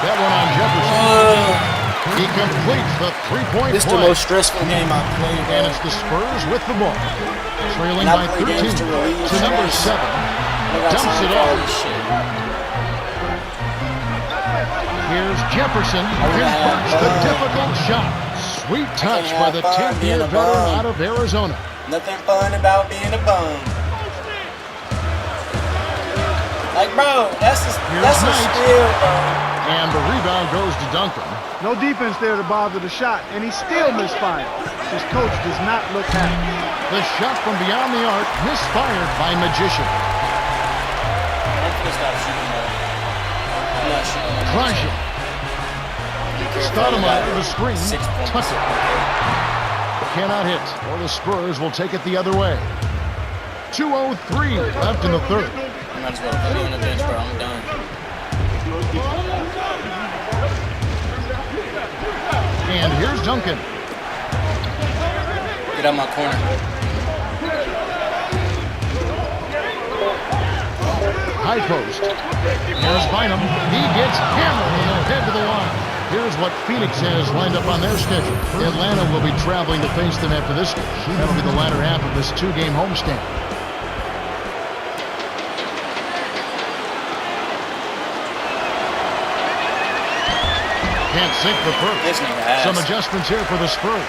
That one on Jefferson. He completes the three-point This is the play. most stressful game I've played. And it's the Spurs with the ball. Trailing And I by play 13 games to relieve to number stress. 7. I got Dumps time it for all off. this shit. Here's Jefferson. Converts the difficult shot. Sweet touch by the 10th-year veteran out of Arizona. Nothing fun about being a bum. Like, bro, that's a Knight. steal, bro. And the rebound goes to Duncan. No defense there to bother the shot, and he still misfired. His coach does not look happy. The shot from beyond the arc misfired by Magician. I'm gonna stop shooting, bro. I'm not shooting. Krajicek. Stoudemire, the screen. 6 points. Tucks it. Cannot hit, or the Spurs will take it the other way. 2:03 left in the third. I might as well put me on the bench, bro. I'm done. And here's Duncan. Get out my corner. High post. Here's Bynum. He gets hammered and they'll head to the line. Here's what Phoenix has lined up on their schedule. Atlanta will be traveling to face them after this game. That'll be the latter half of this two-game homestand. Can't sink the first. This nigga ass. Some adjustments here for the Spurs.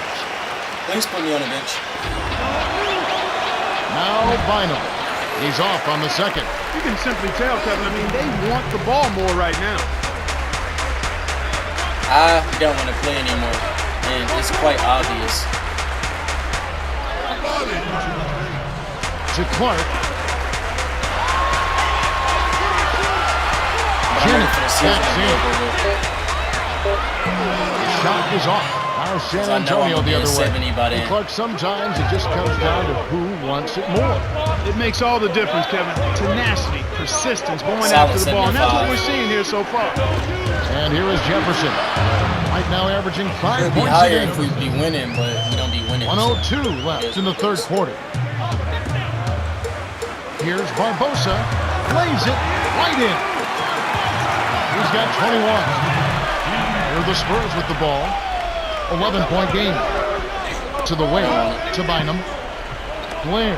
Please put me on the bench. Now Bynum. He's off on the second. You can simply tell, Kevin, I mean, they want the ball more right now. I don't want to play anymore, and it's quite obvious. To Clark. But I'm ready for the season to be Jennings. over with. Shot is off. Now San I know I'm Antonio gonna the be other at 70 way. by then. And Clark, sometimes it just comes down to who wants it more. It makes all the difference, Kevin. Tenacity, persistence, going Solid after the ball. And that's what 75. we're seeing here so far. And here is Jefferson. Right now averaging 5 It'd be points a higher game. if we'd be winning, but we don't be winning. 102 left in the third quarter. Here's Barbosa. Lays it right in. He's got 21. Here are the Spurs with the ball. 11-point game. To the wing. To Bynum. Blair.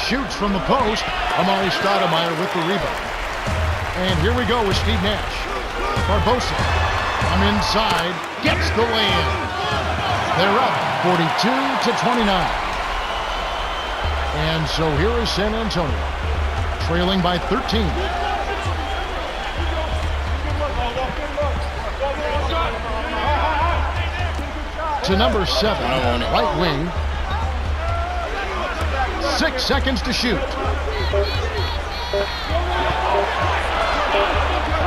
Shoots from the post. Amari Stoudemire with the rebound. And here we go with Steve Nash. Barbosa. From inside. Gets the lay-in. They're up 42-29. And so here is San Antonio. Trailing by 13. To number 7, right wing. 6 seconds to shoot.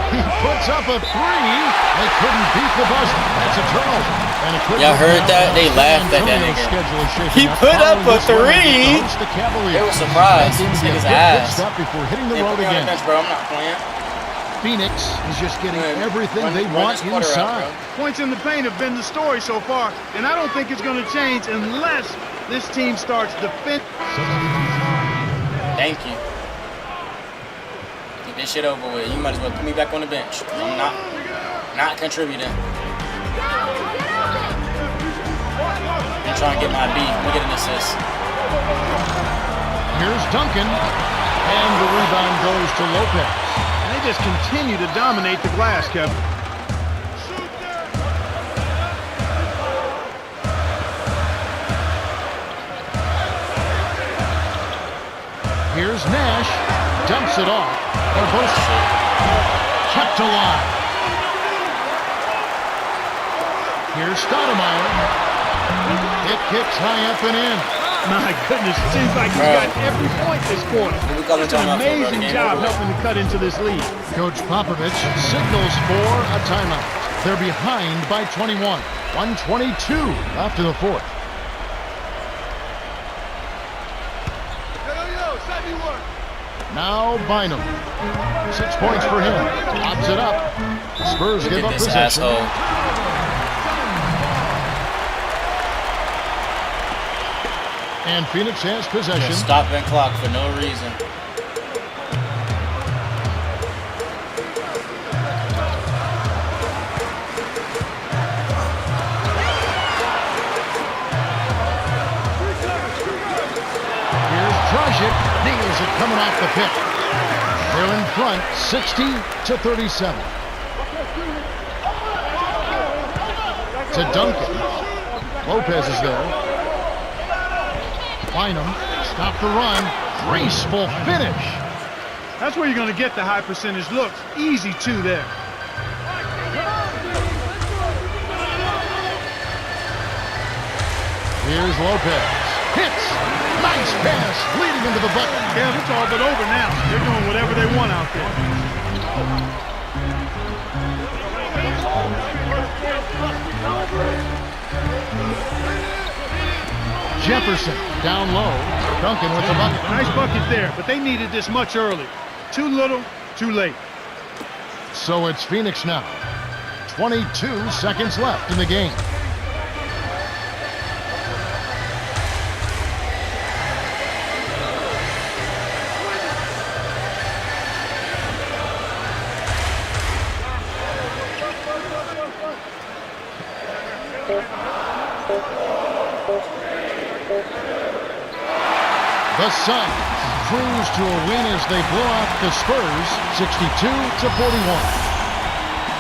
He puts up a three. They couldn't beat the buzzer. That's a turnover. And a quick Y'all heard now that? They as laughed at that Antonio's nigga. schedule is shaping He up put up following a this win against three. the host, the Cavaliers. They were surprised. That game This to be a nigga's good pit ass. stop before hitting the They road put me on the again. bench, bro. I'm not playing. Phoenix is just getting Man, everything run- they run want this quarter out, inside. bro. Points in the paint have been the story so far, and I don't think it's going to change unless this team starts defending. Thank you. Get this shit over with. You might as well put me back on the bench. I'm not contributing. I'm trying to get my B. Let me get an assist. Here's Duncan. And the rebound goes to Lopez. And they just continue to dominate the glass, Kevin. Here's Nash. Dumps it off. Barbosa kept alive. Here's Stoudemire. It kicks high up and in. My goodness, it seems like he's got every point this quarter. We got Just the an timeout for the amazing game job over. helping to cut into this lead. Coach Popovich signals for a timeout. They're behind by 21. 1:22 after the fourth. Now Bynum. 6 points for him. Lobs it up. Spurs Look give at up this possession. asshole. And Phoenix has possession. Just stopping clock for no reason. Here's Dragic. Nails it coming off the pick. They're in front, 60-37. To Duncan. Lopez is there. Bynum. Stop the run. Graceful finish. That's where you're going to get the high percentage looks. Easy two there. Here's Lopez. Hits. Nice pass. Leading into the bucket. Kev, it's all but over now. They're doing whatever they want out there. Jefferson down low. Duncan with the bucket. Nice bucket there, but they needed this much earlier. Too little, too late. So it's Phoenix now. 22 seconds left in the game. The Suns cruise to a win as they blow out the Spurs 62-41.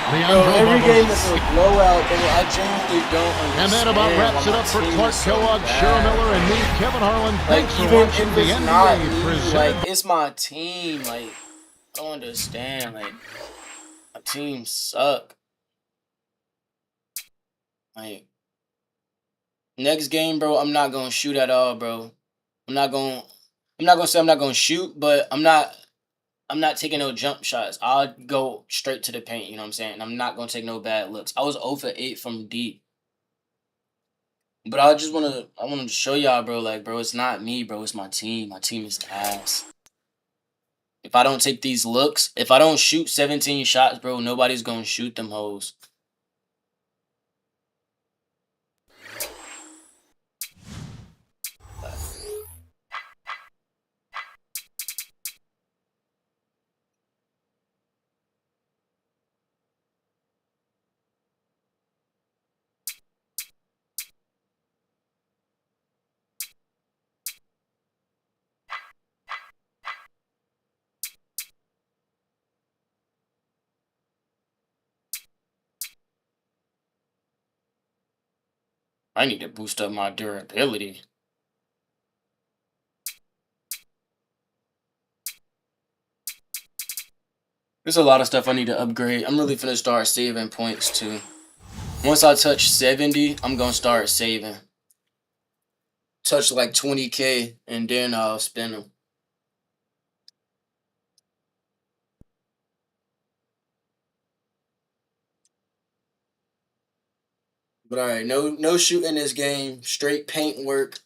Bro, every game is a blowout, bro. I genuinely don't understand. And that about wraps it up for Clark Kellogg, Cheryl Miller, and me, Kevin Harlan. Like, Thanks for even watching if the it's not NBA me, presented. like, it's my team. Like, I don't understand. Like, my team suck. Like, next game, bro, I'm not gonna shoot at all, bro. I'm not gonna say I'm not gonna shoot, but I'm not taking no jump shots. I'll go straight to the paint, you know what I'm saying? I'm not gonna take no bad looks. I was 0 for 8 from deep. But I wanted to show y'all, bro, like, bro, it's not me, bro, it's my team. My team is ass. If I don't take these looks, if I don't shoot 17 shots, bro, nobody's gonna shoot them hoes. I need to boost up my durability. There's a lot of stuff I need to upgrade. I'm really finna start saving points too. Once I touch 70, I'm gonna start saving. Touch like 20K and then I'll spend them. But all right, no shooting this game. Straight paint work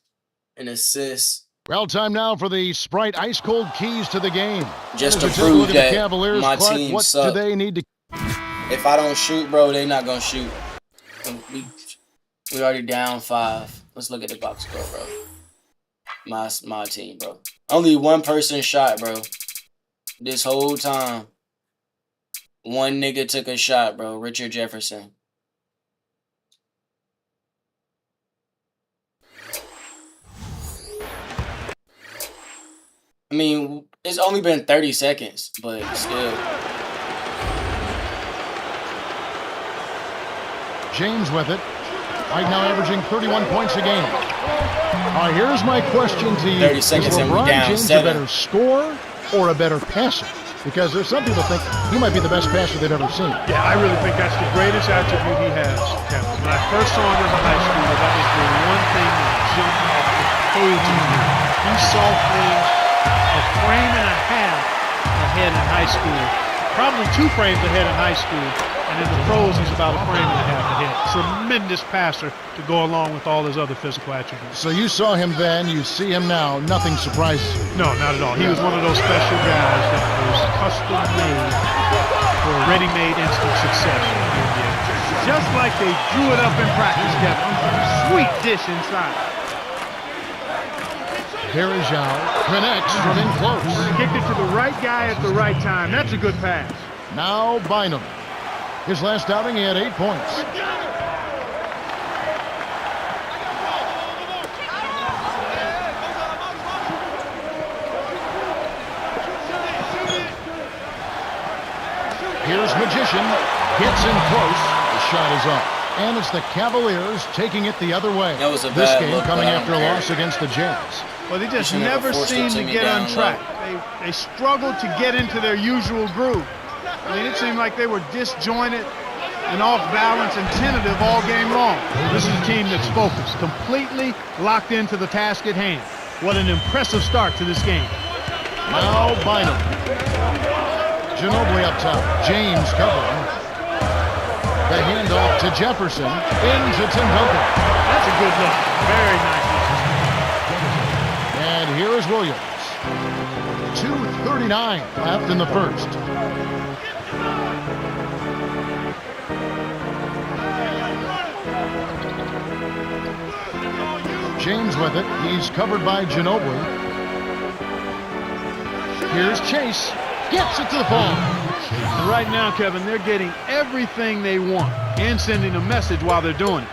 and assists. Well, time now for the Sprite Ice Cold Keys to the game. Just As to we take a look prove at the that Cavaliers, my Clark, team what suck. do they need to... If I don't shoot, bro, they not gonna shoot. We already down 5. Let's look at the box score, bro. My team, bro. Only one person shot, bro. This whole time. One nigga took a shot, bro. Richard Jefferson. I mean, it's only been 30 seconds, but still. James with it. Right now averaging 31 points a game. All right, here's my question to you. 30 seconds Is and we LeBron down James 7. a better scorer or a better passer? Because there's some people think he might be the best passer they've ever seen. Yeah, I really think that's the greatest attribute he has, Kevin. When I first saw him as a high schooler, that was the one thing that jumped off the page at me. He saw things a frame and a half ahead in high school, probably 2 frames ahead in high school, and in the pros he's about a frame and a half ahead. Tremendous passer to go along with all his other physical attributes. So you saw him then, you see him now, nothing surprises you. No, not at all. He was one of those special guys that was custom made for ready-made instant success. Just like they drew it up in practice, Kevin. Sweet dish inside. Perejao connects from in close. Kicked it to the right guy at the right time. That's a good pass. Now Bynum. His last outing, he had 8 points. Here's Magician. Gets in close. The shot is up. And it's the Cavaliers taking it the other way. That was a This bad game look, coming but I after a don't care. loss against the Jazz. Well, they just You should never never force seem the to team get on down track. They struggled to get into their usual groove. I mean, it seemed like they were disjointed and off balance and tentative all game long. This is a team that's focused, completely locked into the task at hand. What an impressive start to this game. Now Bynum. Ginobili up top. James covering. The handoff to Jefferson. Into Tim Duncan. That's a good look. Very nice. And here is Williams. 2:39 left in the first. James with it. He's covered by Ginobili. Here's Chase. Gets it to the ball. And right now, Kevin, they're getting everything they want and sending a message while they're doing it.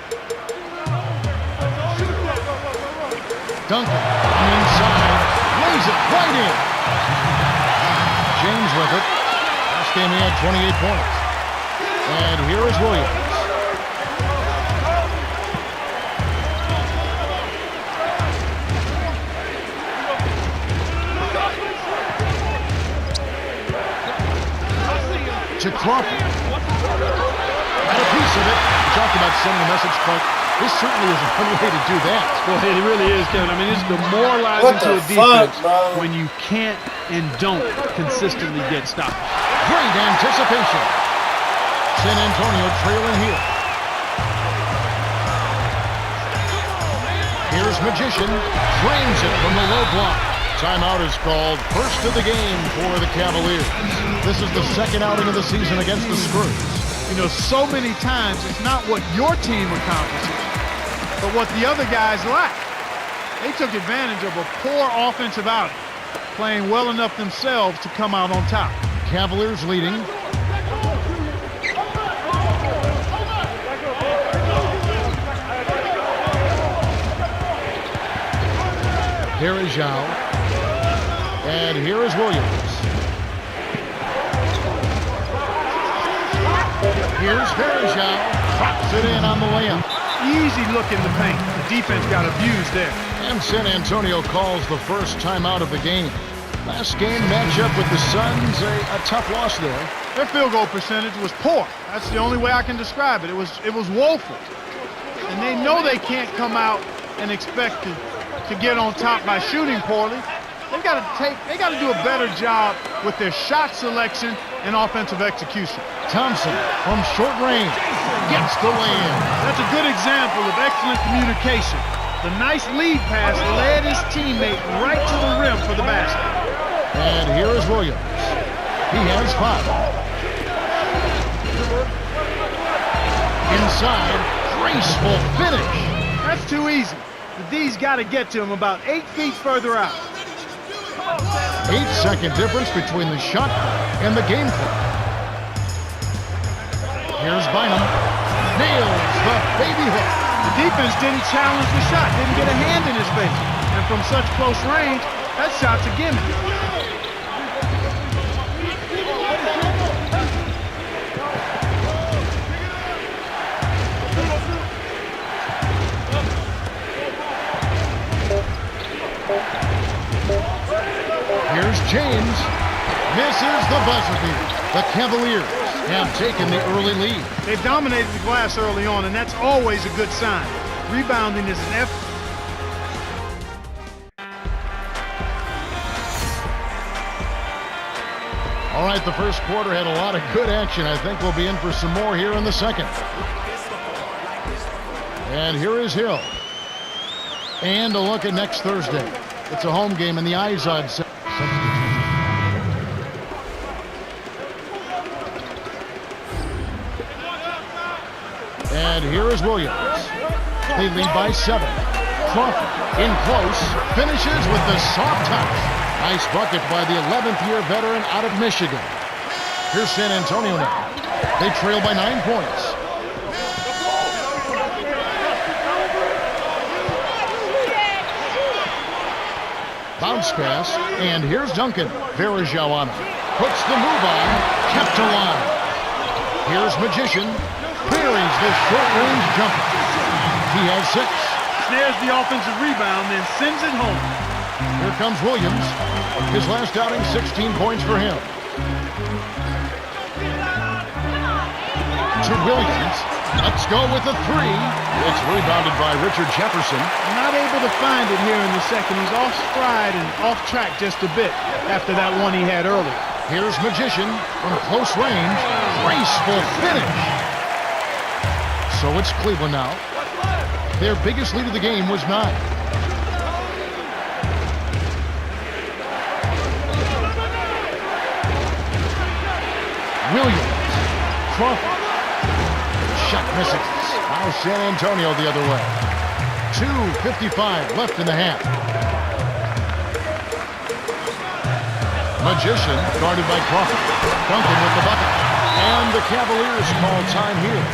Duncan from inside. Lays it right in. James with it. Last game he had 28 points. And here is Williams. To Crawford. Got a piece of it. We talked about sending a message, but this certainly is one way to do that. Well, it really is, Kevin. I mean, it's demoralizing What to the a defense fuck, bro? when you can't and don't consistently get stopped. Great anticipation. San Antonio trailing here. Here's Magician. Frames it from the low block. Timeout is called. First of the game for the Cavaliers. This is the second outing of the season against the Spurs. You know, so many times it's not what your team accomplishes, but what the other guys lack. They took advantage of a poor offensive outing, playing well enough themselves to come out on top. Cavaliers leading. Here is Zhao. And here is Williams. Here's Perejao. Drops it in on the layup. Easy look in the paint. The defense got abused there. And San Antonio calls the first timeout of the game. Last game matchup with the Suns, a tough loss there. Their field goal percentage was poor. That's the only way I can describe it. It was woeful. And they know they can't come out and expect to get on top by shooting poorly. They got to do a better job with their shot selection and offensive execution. Thompson from short range. gets the lay-in. That's a good example of excellent communication. The nice lead pass led his teammate right to the rim for the basket. And here is Williams. He has 5. Inside, graceful finish. That's too easy. The D's got to get to him about 8 feet further out. 8-second difference between the shot and the game clock. Here's Bynum. Nails the baby hook. The defense didn't challenge the shot, didn't get a hand in his face. And from such close range, that shot's a gimme. Here's James. Misses the buzzer beater. The Cavaliers have taken the early lead. They've dominated the glass early on, and that's always a good sign. Rebounding is an effort. All right, the first quarter had a lot of good action. I think we'll be in for some more here in the second. And here is Hill. And a look at next Thursday. It's a home game in the Izod Center. And here is Williams. They lead by 7. Crawford in close. Finishes with the soft touch. Nice bucket by the 11th-year veteran out of Michigan. Here's San Antonio now. They trail by 9 points. Bounce pass, and here's Duncan. Verajawama puts the move on, kept alive. Here's Magician, buries the short-range jumper. He has 6. Snares the offensive rebound, then sends it home. Here comes Williams. His last outing, 16 points for him. To Williams. Let's go with the 3. It's rebounded by Richard Jefferson. Not able to find it here in the second. He's off stride and off track just a bit after that one he had earlier. Here's Magician from close range. Graceful finish. So it's Cleveland now. Their biggest lead of the game was 9. Williams. Crawford. Shot misses. Now San Antonio the other way. 2:55 left in the half. Magician guarded by Crawford. Duncan with the bucket. And the Cavaliers call time here.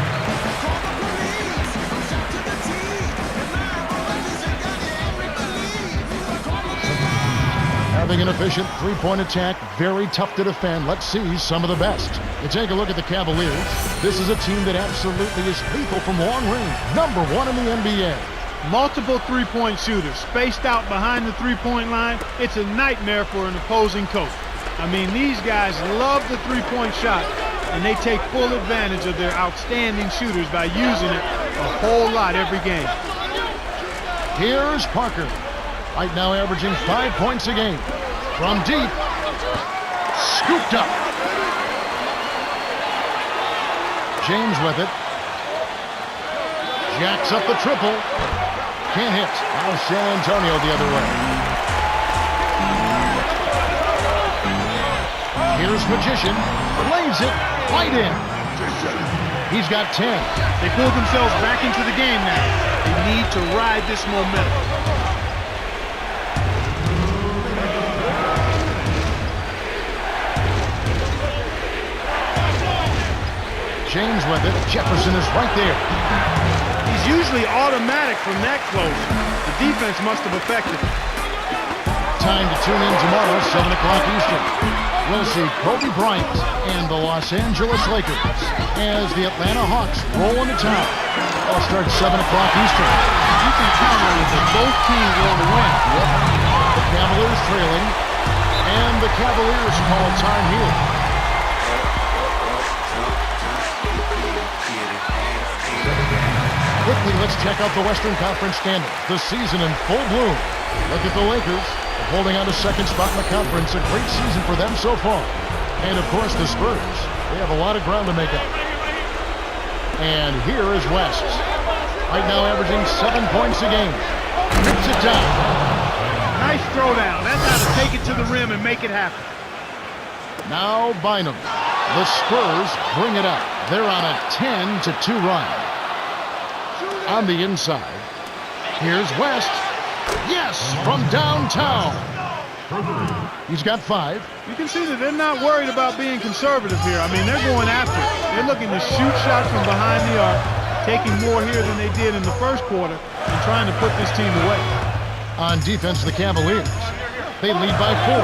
Having an efficient three-point attack, very tough to defend. Let's see some of the best. You take a look at the Cavaliers. This is a team that absolutely is lethal from long range. Number 1 in the NBA. Multiple three-point shooters spaced out behind the three-point line. It's a nightmare for an opposing coach. I mean, these guys love the three-point shot, and they take full advantage of their outstanding shooters by using it a whole lot every game. Here's Parker. Right now averaging 5 points a game. From deep. Scooped up. James with it. Jacks up the triple. Can't hit. Now San Antonio the other way. Here's Magician. Lays it right in. He's got 10. They pulled themselves back into the game now. They need to ride this momentum. James with it. Jefferson is right there. He's usually automatic from that close. The defense must have affected him. Time to tune in tomorrow, 7 o'clock Eastern. We'll see Kobe Bryant and the Los Angeles Lakers as the Atlanta Hawks roll into town. I'll start 7 o'clock Eastern. You can count on it that both teams want to win. Yep. The Cavaliers trailing, and the Cavaliers call time here. Quickly, let's check out the Western Conference standings. The season in full bloom. Look at the Lakers holding on to second spot in the conference. A great season for them so far. And, of course, the Spurs. They have a lot of ground to make up. And here is West. Right now averaging 7 points a game. Hits it down. Nice throwdown. That's how to take it to the rim and make it happen. Now Bynum. The Spurs bring it up. They're on a 10-2 run. On the inside. Here's West. Yes, from downtown. He's got 5. You can see that they're not worried about being conservative here. I mean, they're going after it. They're looking to shoot shots from behind the arc, taking more here than they did in the first quarter, and trying to put this team away. On defense, the Cavaliers. They lead by 4.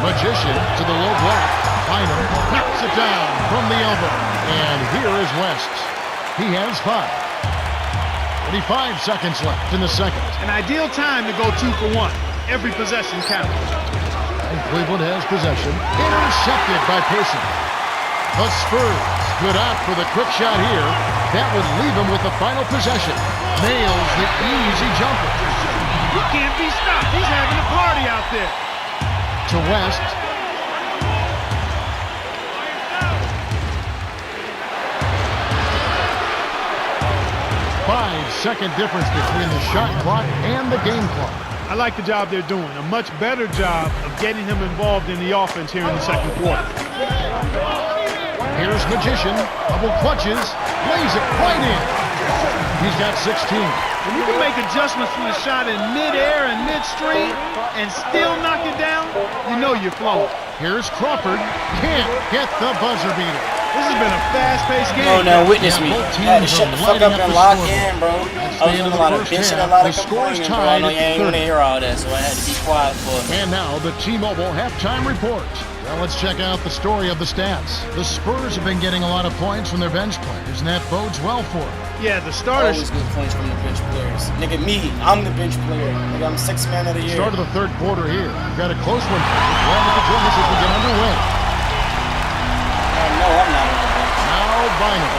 Magician to the low block. Bynum knocks it down from the elbow. And here is West. He has 5. 35 seconds left in the second. An ideal time to go 2 for 1. Every possession counts. And Cleveland has possession. Intercepted by Pearson. The Spurs good out for the quick shot here. That would leave him with the final possession. Nails the easy jumper. He can't be stopped. He's having a party out there. To West. Five-second difference between the shot clock and the game clock. I like the job they're doing. A much better job of getting him involved in the offense here in the second quarter. Here's Magician. Double clutches. Lays it right in. He's got 16. When you can make adjustments from the shot in midair and midstream and still knock it down, you know you're flowing. Here's Crawford. Can't get the buzzer beater. This has been a fast-paced game. Oh, now witness me. both I had to teams shut are the fuck lighting up up and the lock scoreboard. in, bro. That's I the was end doing of a the lot of first bitching, half. a lot of The score's complaining, bro. I know tied you ain't at want to 30. hear all that, so I had to be quiet for a minute. And now the T-Mobile halftime report. Well, let's check out the story of the stats. The Spurs have been getting a lot of points from their bench players, and that bodes well for them. Yeah, the starters. Always good points from the bench players. Nigga, me, I'm the bench player. Nigga, I'm 6th man of the year. Start of the third quarter here. We've got a close one. Glad you could join us as we get underway. No, I'm not on the bench. Now Bynum.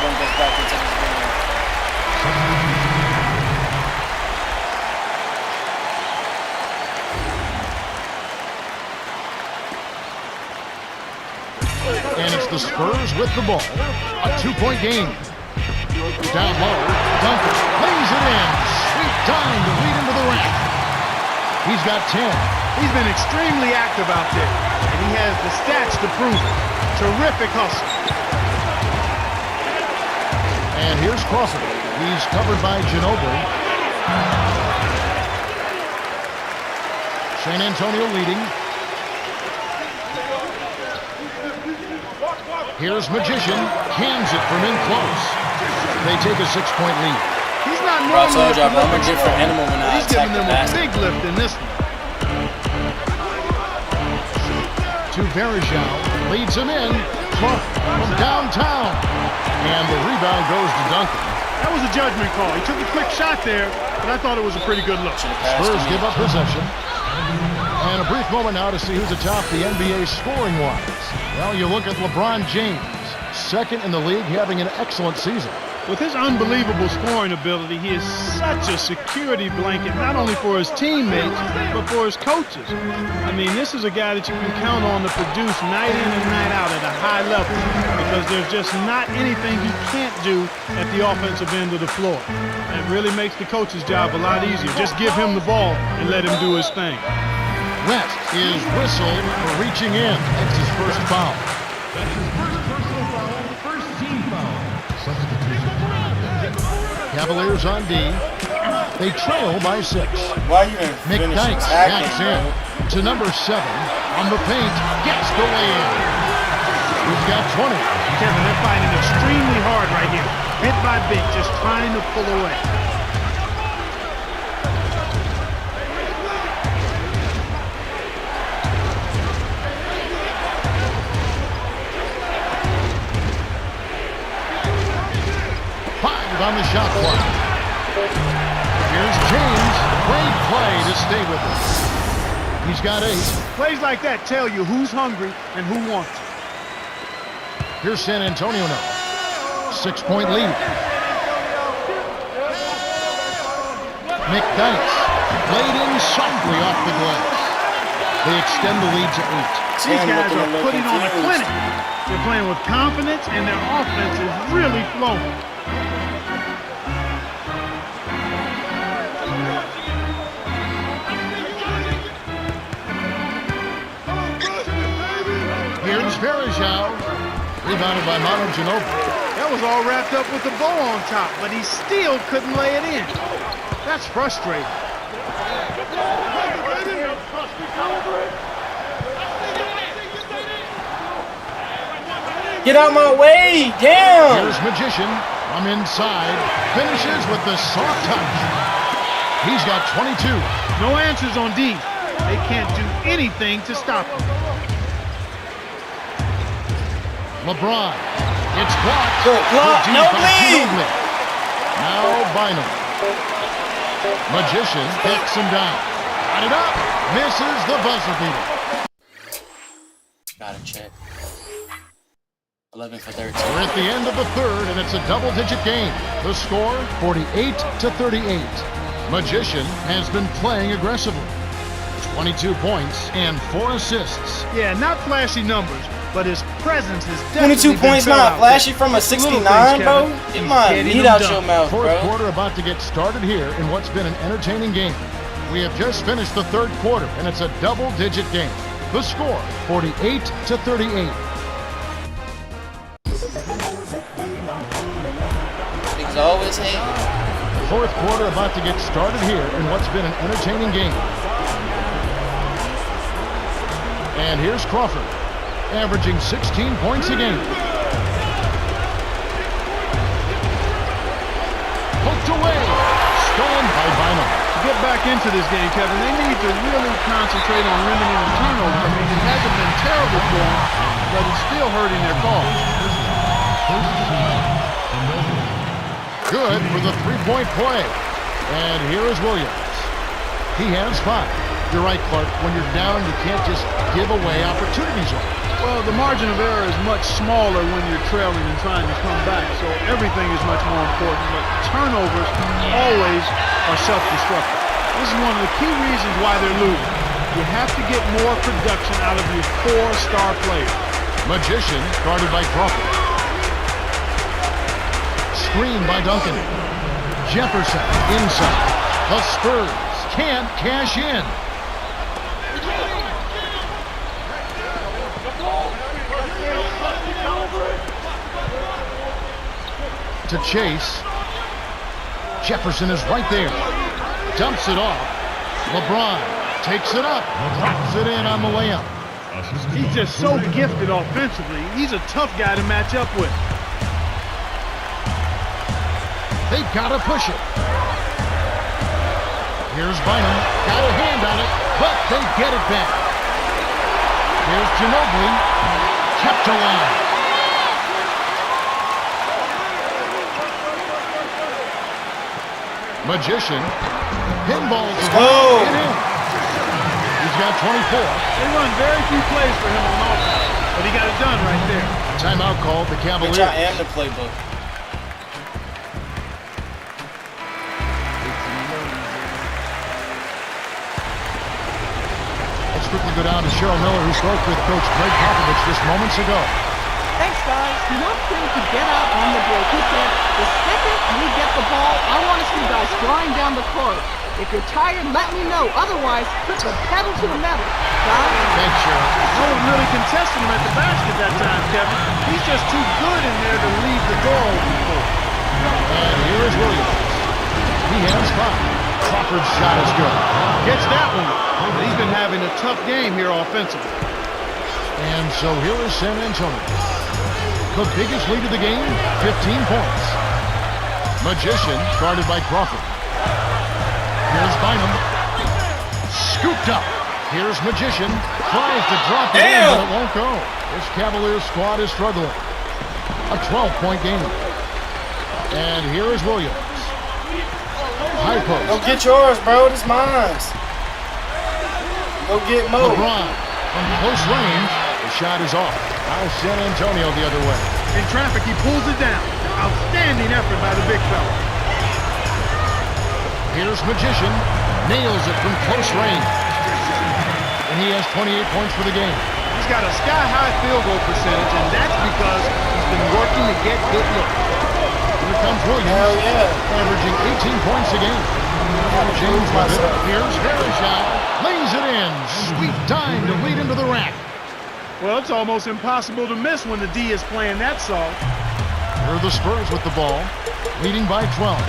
One goes back into this game. And it's the Spurs with the ball. A 2-point game. Down low. Duncan lays it in. Sweet time to lead into the rack. He's got 10. He's been extremely active out there, and he has the stats to prove it. Terrific hustle. And here's Crawford. He's covered by Ginobili. San Antonio leading. Here's Magician. Cans it from in close. They take a 6-point lead. He's not Bro, I normally told you, a I'm a prolific different scorer. animal when I He's attack giving the them a basket. big lift in this one. To Varejao. Leads him in. Clark from downtown. And the rebound goes to Duncan. That was a judgment call. He took a quick shot there, but I thought it was a pretty good look. Spurs give up possession. And a brief moment now to see who's atop the NBA scoring-wise. Well, you look at LeBron James, second in the league, having an excellent season. With his unbelievable scoring ability, he is such a security blanket, not only for his teammates, but for his coaches. I mean, this is a guy that you can count on to produce night in and night out at a high level, because there's just not anything he can't do at the offensive end of the floor. It really makes the coach's job a lot easier. Just give him the ball and let him do his thing. West is whistled for reaching in. That's his first foul. Cavaliers on D. They trail by 6. Why are you in McKnight backs in to number 7 on the paint. Gets the way in. He's got 20. Kevin, they're fighting extremely hard right here. Bit by bit, just trying to pull away. On the shot clock. Here's James. Great play to stay with him. He's got 8. Plays like that tell you who's hungry and who wants it. Here's San Antonio now. 6-point lead. McKnight laid in softly off the glass. They extend the lead to 8. These Tim guys looking a are little putting on a confused. clinic. They're playing with confidence, and their offense is really flowing. Here's Varejao. Rebounded by Manu Ginobili. That was all wrapped up with the bow on top, but he still couldn't lay it in. That's frustrating. Get out my way! Damn! Here's Magician from inside. Finishes with the soft touch. He's got 22. No answers on D. They can't do anything to stop him. LeBron. It's blocked. Good block. Good No defense, lead. Ginobili. Now Bynum. Magician picks him down. Got it up. Misses the buzzer beater. Gotta check. 11 for 13. We're at the end of the third, and it's a double-digit game. The score, 48-38. Magician has been playing aggressively. 22 points and 4 assists. Yeah, not flashy numbers, but his presence has definitely 22 been points felt not out flashy there. from a It's the little 69, things, bro. Kevin. Get He's my getting meat them out done. your mouth, Fourth bro. quarter about to get started here in what's been an entertaining game. We have just finished the third quarter, and it's a double-digit game. The score, 48-38. Niggas always hate. Fourth quarter about to get started here in what's been an entertaining game. And here's Crawford, averaging 16 points a game. Poked away, stolen by Bynum. To get back into this game, Kevin, they need to really concentrate on limiting the turnovers. I mean, it hasn't been terrible for them, but it's still hurting their cause. Good for the three-point play. And here is Williams. He has 5. You're right, Clark. When you're down, you can't just give away opportunities. Well, the margin of error is much smaller when you're trailing and trying to come back, so everything is much more important, but turnovers always are self-destructive. This is one of the key reasons why they're losing. You have to get more production out of your 4 star players. Magician guarded by Crawford. Screen by Duncan. Jefferson inside. The Spurs can't cash in. To Chase. Jefferson is right there. Dumps it off. LeBron takes it up. Drops it in on the layup. He's just so gifted offensively. He's a tough guy to match up with. They gotta push it. Here's Bynum. Got a hand on it, but they get it back. Here's Ginobili. Kept alive. Magician. Pinballs it in. He's got 24. They run very few plays for him on offense, but he got it done right there. Timeout called the Cavaliers. Which I am the playbook. Let's quickly go down to Cheryl Miller, who spoke with Coach Greg Popovich just moments ago. Thanks, guys. Do not think to get out on the break. He said, the second we get the ball, I want to see you guys flying down the court. If you're tired, let me know. Otherwise, put the pedal to the metal. Guys? Thanks, Cheryl. No one really contesting him at the basket that time, Kevin. He's just too good in there to leave the door open for him. And here is Williams. He has 5. Crawford's shot is good. Gets that one. But he's been having a tough game here offensively. And so here is San Antonio. The biggest lead of the game, 15 points. Magician guarded by Crawford. Here's Bynum. Scooped up. Here's Magician. Tries to drop it in, but it won't go. This Cavaliers squad is struggling. A 12-point game. And here is Williams. High post. Go get yours, bro. This mine's. Go get Mo. LeBron from close range. The shot is off. Now San Antonio the other way. In traffic, he pulls it down. Outstanding effort by the big fella. Here's Magician. Nails it from close range. And he has 28 points for the game. He's He's got a sky-high field goal percentage, and that's because he's been working to get good looks. Here comes Williams, Hell yeah. averaging 18 points a game. James with it. Here's Varejao. Lays it in. Sweet dime to lead into the rack. Well, it's almost impossible to miss when the D is playing that song. Here are the Spurs with the ball, leading by 12.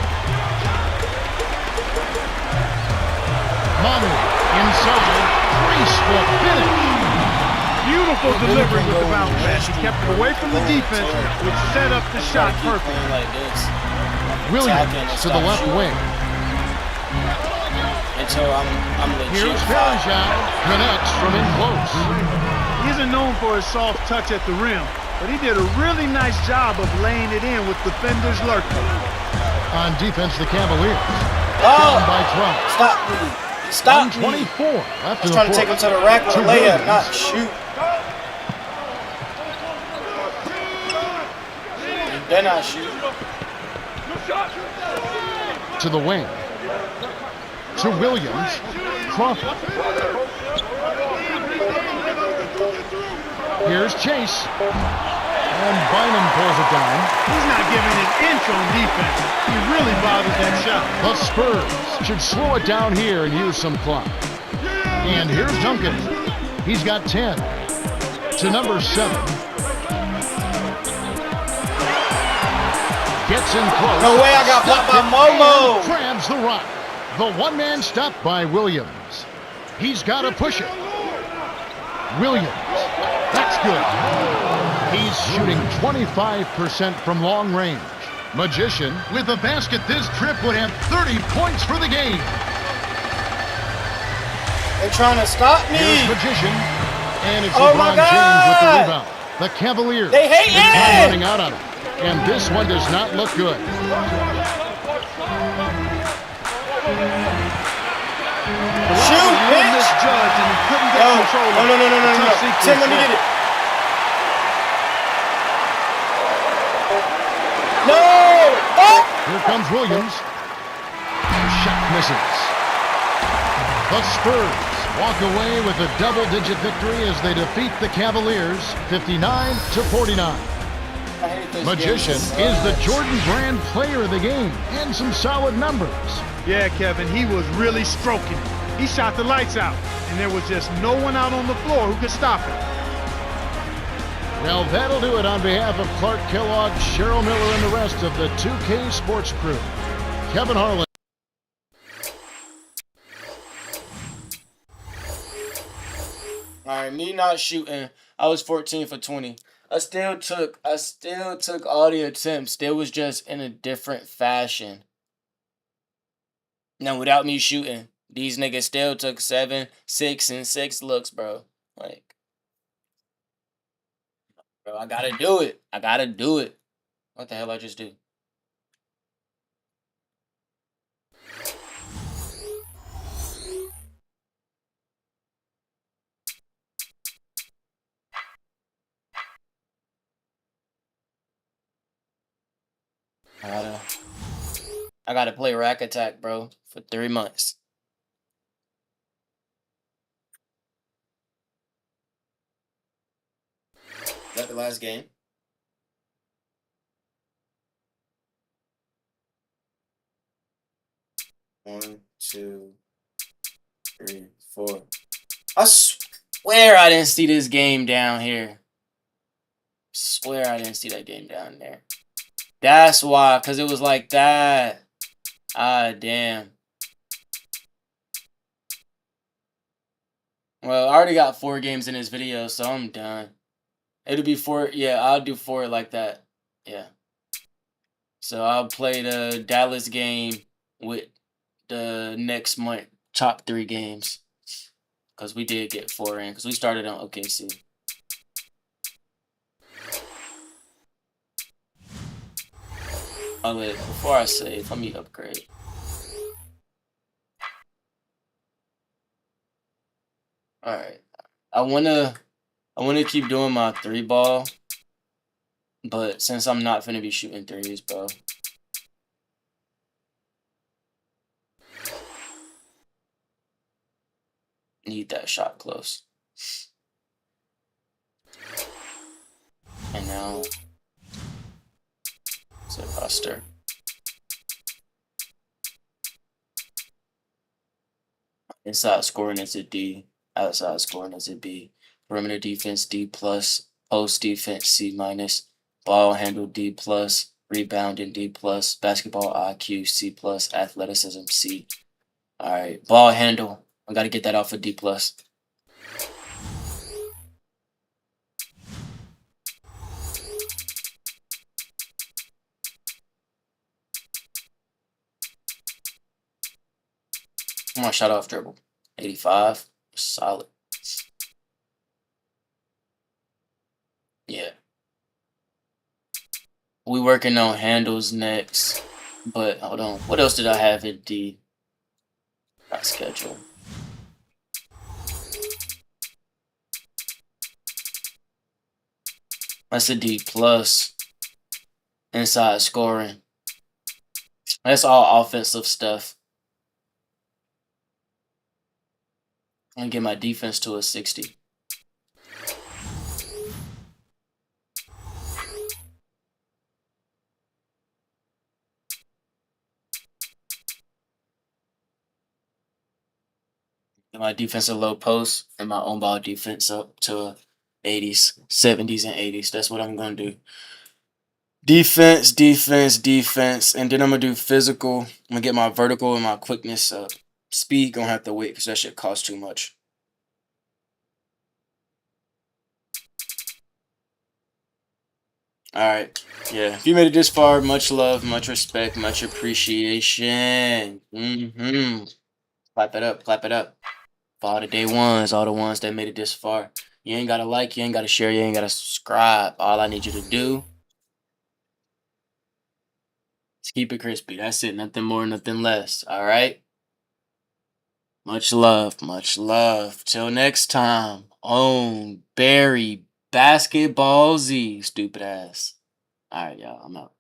Manu inside. Graceful finish. Beautiful delivery with the bounce pass. He kept it away from the defense, which set up the shot perfect. Playing like this Williams to the left wing. until I'm legit. Here's Varejao. Connects from in close. He isn't known for his soft touch at the rim, but he did a really nice job of laying it in with defenders lurking. On defense, the Cavaliers. Oh! Down by 12. Stop me. Stop me. 124 I after was the trying to take him fourth. to the rack with a To layup, Williams. not shoot. You better not shoot. To the wing. To Williams. Crawford. Here's Chase. And Bynum pulls it down. He's not giving an inch on defense. He really bothered that shot. The Spurs should slow it down here and use some clock. And here's Duncan. He's got 10. To number 7. Gets in close. No way I got blocked by Momo. And grabs the rock. The one-man stop by Williams. He's got to push it. Williams. That's good. He's shooting 25% from long range. Magician with a basket this trip would have 30 points for the game. They're trying to stop me. Here's Magician. And it's Oh my LeBron James with the God. rebound. The Cavaliers. They hate the time it. running out on it. And this one does not look good. Shoot, He bitch. misjudged and he couldn't get No, control of no, it. no, no, no, no, Tough no. sequence Tim, let me there. get it. No! Oh! Here comes Williams. Shot misses. The Spurs walk away with a double-digit victory as they defeat the Cavaliers 59-49. I hate this Magician game. is the Jordan Brand player of the game and some solid numbers. Yeah, Kevin, he was really stroking. He shot the lights out, and there was just no one out on the floor who could stop him. Well, that'll do it on behalf of Clark Kellogg, Cheryl Miller, and the rest of the 2K Sports crew. Kevin Harlan. All right, me not shooting. I was 14 for 20. I still took all the attempts. They was just in a different fashion. Now, without me shooting, these niggas still took 7, 6, and 6 looks, bro. Like, bro, I gotta do it. I gotta do it. What the hell I just do? I gotta play Rack Attack, bro, for 3 months. Is that the last game? One, two, three, 4. I swear I didn't see this game down here. Swear I didn't see that game down there. That's why, because it was like that. Ah, damn. Well, I already got 4 games in this video, so I'm done. It'll be 4. Yeah, I'll do 4 like that. Yeah. So I'll play the Dallas game with the next month top 3 games. Because we did get 4 in, because we started on OKC. Oh wait, before I save, let me upgrade. Alright. I wanna keep doing my 3-ball. But since I'm not finna be shooting 3s, bro. Need that shot close. And now it's a roster. Inside scoring is a D. Outside scoring is a B. Perimeter defense D plus. Post defense C minus. Ball handle D plus. Rebounding D plus. Basketball IQ C plus. Athleticism C. All right, ball handle. I gotta get that off a D plus. Come on, shot off dribble. 85. Solid. Yeah. We working on handles next. But hold on. What else did I have in D? Got schedule. That's a D plus. Inside scoring. That's all offensive stuff. I'm gonna get my defense to a 60. Get my defensive low post and my own ball defense up to 80s, 70s, and 80s. That's what I'm gonna do. Defense, defense, defense, and then I'm gonna do physical. I'm gonna get my vertical and my quickness up. Speed gonna have to wait because that shit costs too much. All right, yeah. If you made it this far, much love, much respect, much appreciation. Clap it up, clap it up. For all the day ones, all the ones that made it this far. You ain't gotta like, you ain't gotta share, you ain't gotta subscribe. All I need you to do is keep it crispy. That's it. Nothing more, nothing less. All right. Much love, much love. Till next time on Barry Basketball Z, stupid ass. All right, y'all. I'm out.